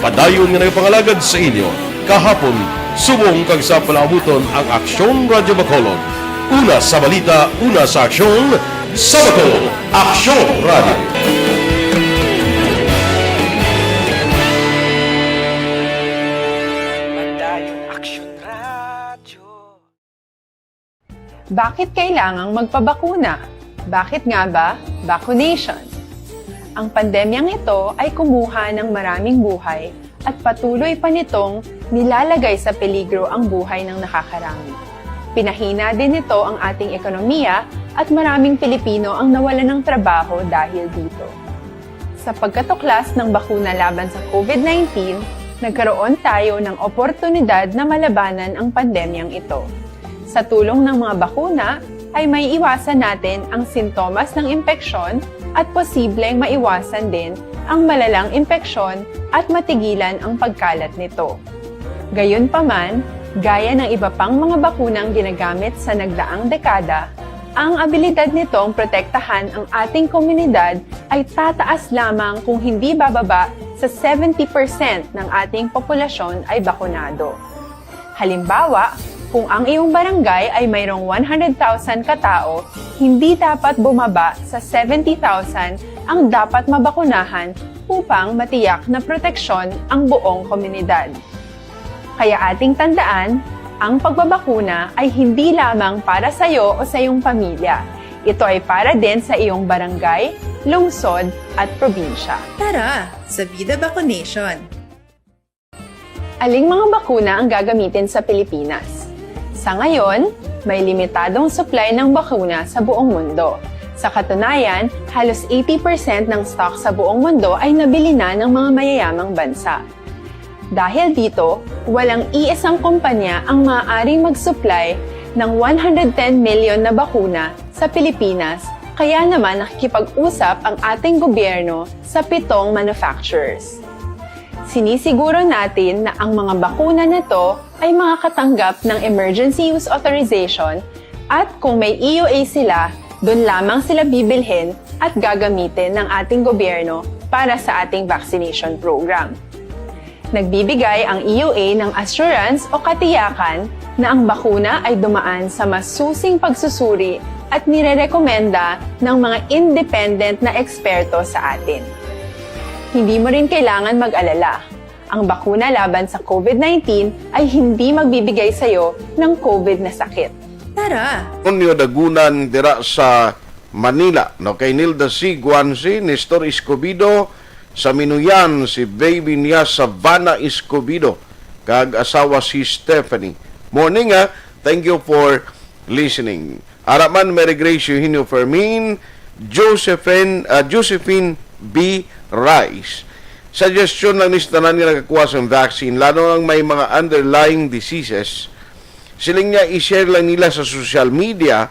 padayon nga nagpangalagad sa inyo. Kahapon, subong kag sa palabuton ang Aksyon Radio Bacolod. Una sa balita, una sa aksyon, sa Bacolod, Aksyon Radio. Bakit kailangang magpabakuna? Bakit nga ba? Vaccination. Ang pandemyang ito ay kumuha ng maraming buhay at patuloy pa nitong nilalagay sa peligro ang buhay ng nakakarami. Pinahina din nito ang ating ekonomiya at maraming Pilipino ang nawalan ng trabaho dahil dito. Sa pagkatuklas ng bakuna laban sa COVID-19, nagkaroon tayo ng oportunidad na malabanan ang pandemyang ito. Sa tulong ng mga bakuna, ay may iwasan natin ang sintomas ng impeksyon at posibleng maiwasan din ang malalang impeksyon at matigilan ang pagkalat nito. Gayunpaman, gaya ng iba pang mga bakunang ginagamit sa nagdaang dekada, ang abilidad nitong protektahan ang ating komunidad ay tataas lamang kung hindi bababa sa 70% ng ating populasyon ay bakunado. Halimbawa, kung ang iyong barangay ay mayroong 100,000 katao, hindi dapat bumaba sa 70,000 ang dapat mabakunahan upang matiyak na proteksyon ang buong komunidad. Kaya ating tandaan, ang pagbabakuna ay hindi lamang para sa iyo o sa iyong pamilya. Ito ay para din sa iyong barangay, lungsod at probinsya. Tara, sa Vida Vaccination! Aling mga bakuna ang gagamitin sa Pilipinas? Sa ngayon, may limitadong supply ng bakuna sa buong mundo. Sa katunayan, halos 80% ng stock sa buong mundo ay nabili na ng mga mayayamang bansa. Dahil dito, walang iisang kumpanya ang maaaring mag-supply ng 110 million na bakuna sa Pilipinas, kaya naman nakikipag-usap ang ating gobyerno sa 7 manufacturers. Sinisiguro natin na ang mga bakuna na to ay makakatanggap ng Emergency Use Authorization at kung may EUA sila, doon lamang sila bibilhin at gagamitin ng ating gobyerno para sa ating vaccination program. Nagbibigay ang EUA ng assurance o katiyakan na ang bakuna ay dumaan sa masusing pagsusuri at nirerekomenda ng mga independent na eksperto sa atin. Hindi mo rin kailangan mag-alala. Ang bakuna laban sa COVID-19 ay hindi magbibigay sa iyo ng COVID na sakit. Tara! Unyo dagunan dira sa Manila, no, kay Nilda C. Guanci, Nestor Escobido, sa Minuyan, si baby niya Savannah Escobido, kag asawa si Stephanie. Morning ha, thank you for listening. Araman Mary Grace Eugenio Fermin, Josephine B. Rice. Suggestion lang nistanan nila nakakuha sa vaccine, lalo ang may mga underlying diseases. Siling niya i-share lang nila sa social media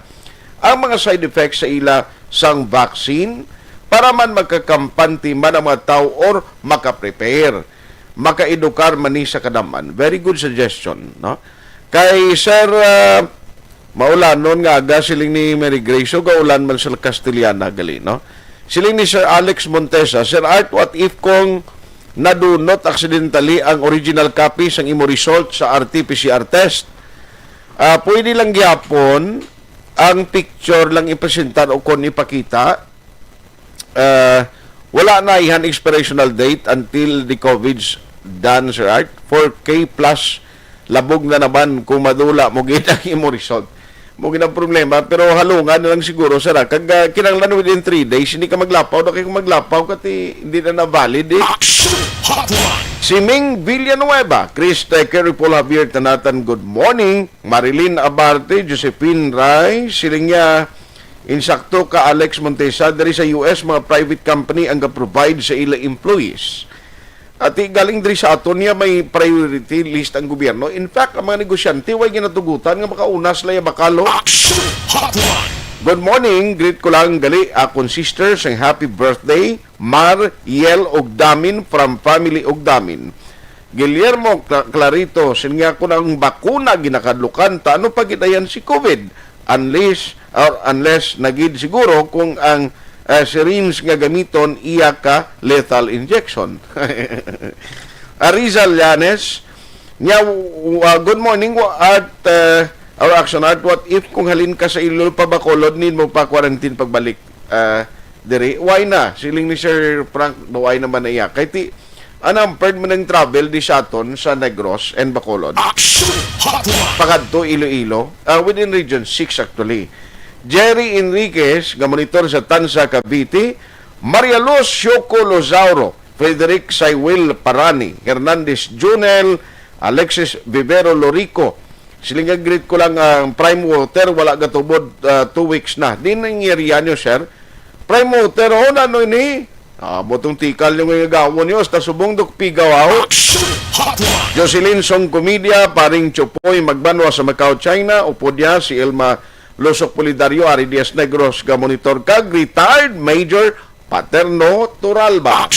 ang mga side effects sa ila sang vaccine para man magkakampanti man ang mga tao or makaprepare, makaedukar man ni sa kadaman. Very good suggestion, no? Kay Sir maulanon nga aga siling ni Mary Grace, o gaulan man sa Castellana gali, no? Siling ni Sir Alex Montesa, Sir Art, what if kung nadunot accidentally ang original copy sang imo result sa RT-PCR test? Pwede lang gyapon ang picture lang ipresentar o kon ipakita. Wala na ihan expirational date until the COVID's done, Sir Art. 4K plus labog na naman kung madula mo ginang imo result. Mo ginang problema, pero halungan na lang siguro, Sir Art. Kag kinanglan within 3 days, hindi ka maglapaw. Kung maglapaw, kasi hindi na valid eh. Si Ming Villanueva, Chris Tecker, Paul Javier Tanatan, good morning. Marilyn Abarte, Josephine Ray, siling niya, insakto ka Alex Montesa, dari sa US, mga private company ang ga-provide sa ila employees. At galing dari sa aton niya, may priority list ang gobyerno. In fact, ang mga negosyante, huwag ginatugutan nga makaunas laya bakalo. Good morning, greet ko lang gali akong sisters and happy birthday, Mar Yel Ogdamin from Family Ogdamin. Guillermo Clarito, sininga ko ng bakuna ginakadlukan, taano pagitayan si COVID? Unless nagid siguro kung ang syringe nga gamiton iya ka lethal injection. Arizal Llanes, good morning at our action art, what if kung halin ka sa ilo pa Bacolod, need mo pa quarantine pagbalik diri? Why na? Siling ni Sir Frank, why naman na iya? Kaya ti, anang bird mo ng travel di Saton sa Negros and Bacolod. Pakadto Iloilo, within region 6 actually. Jerry Enriquez, gamonitor sa Tansa, Cavite. Maria Luz Shoko Lozauro, Frederick Saywil Parani, Hernandez Junel, Alexis Vivero Lorico. Siling greet ko lang ang Prime Water, wala gatubod 2 weeks na. Di nangyarihan nyo, sir. Prime Water, na ano ini? Botong tikal yung gawon nyo, hasta subong pigaw ako. Jocelyn Song Comedia, paring Chopoy, magbanwa sa Macau, China. Upo niya si Elma Lusok Polidario, Ari Diaz Negros, ga monitor kag retired Major Paterno Turalba.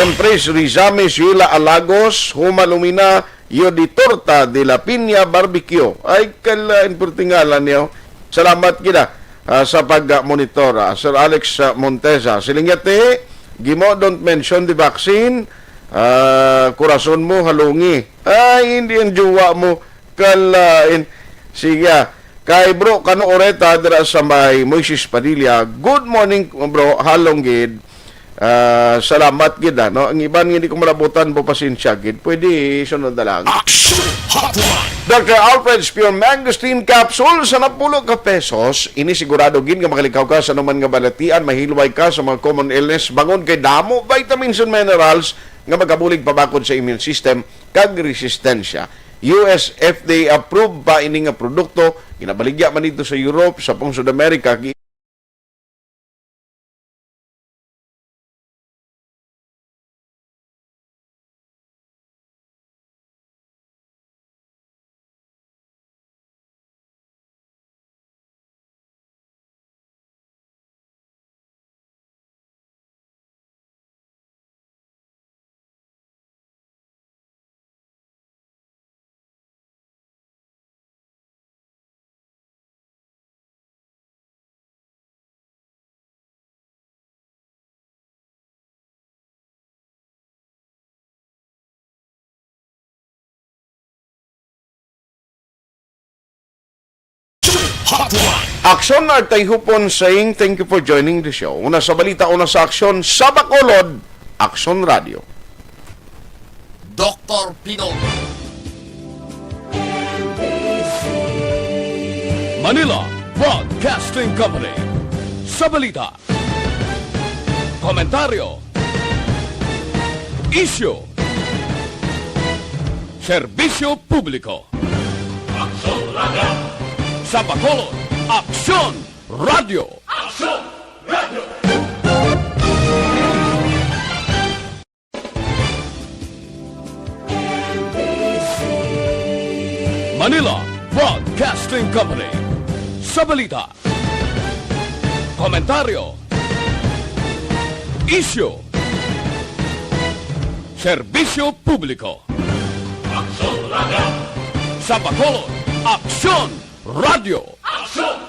Empress Rizames Yula Alagos, Humalumina, Yodi Torta de la Piña Barbecue. Ay, kalain pertingalan niyo. Salamat kita sa pag-monitor. Sir Alex Montesa. Silingyate, gimo, don't mention the vaccine. Kurason mo, halungi. Ay, hindi ang juwa mo. Kalain. Sige. Kay bro, kano oreta dira sa may Moises Padilla. Good morning bro, halong gid. Salamat gid no. Ang iban hindi ko malabutan po pasensya gid. Pwede sunod na lang. Dr. Alfred Spion Mangosteen Capsule sa 10 ka pesos. Ini sigurado gid nga makalikaw ka sa naman nga balatian, mahilway ka sa mga common illness, bangon kay damo vitamins and minerals nga magabulig pabakod sa immune system kag resistensya. US FDA approved ba ini nga produkto, ginabaligya man dito sa Europe, sa pong South America. Aksyon na hupon saying thank you for joining the show. Una sa balita, una sa aksyon sa Bacolod, Aksyon Radio. Dr. Pino. Manila Broadcasting Company. Sa balita, komentaryo, issue, serbisyo publiko. Aksyon Radio. Sa Bacolod, Aksyon Radio. Aksyon Radio. Manila Broadcasting Company. Sa balita, komentaryo, issue, serbisyo publiko. Aksyon Radio. Sa Bacolod, Aksyon Radio. Aksyon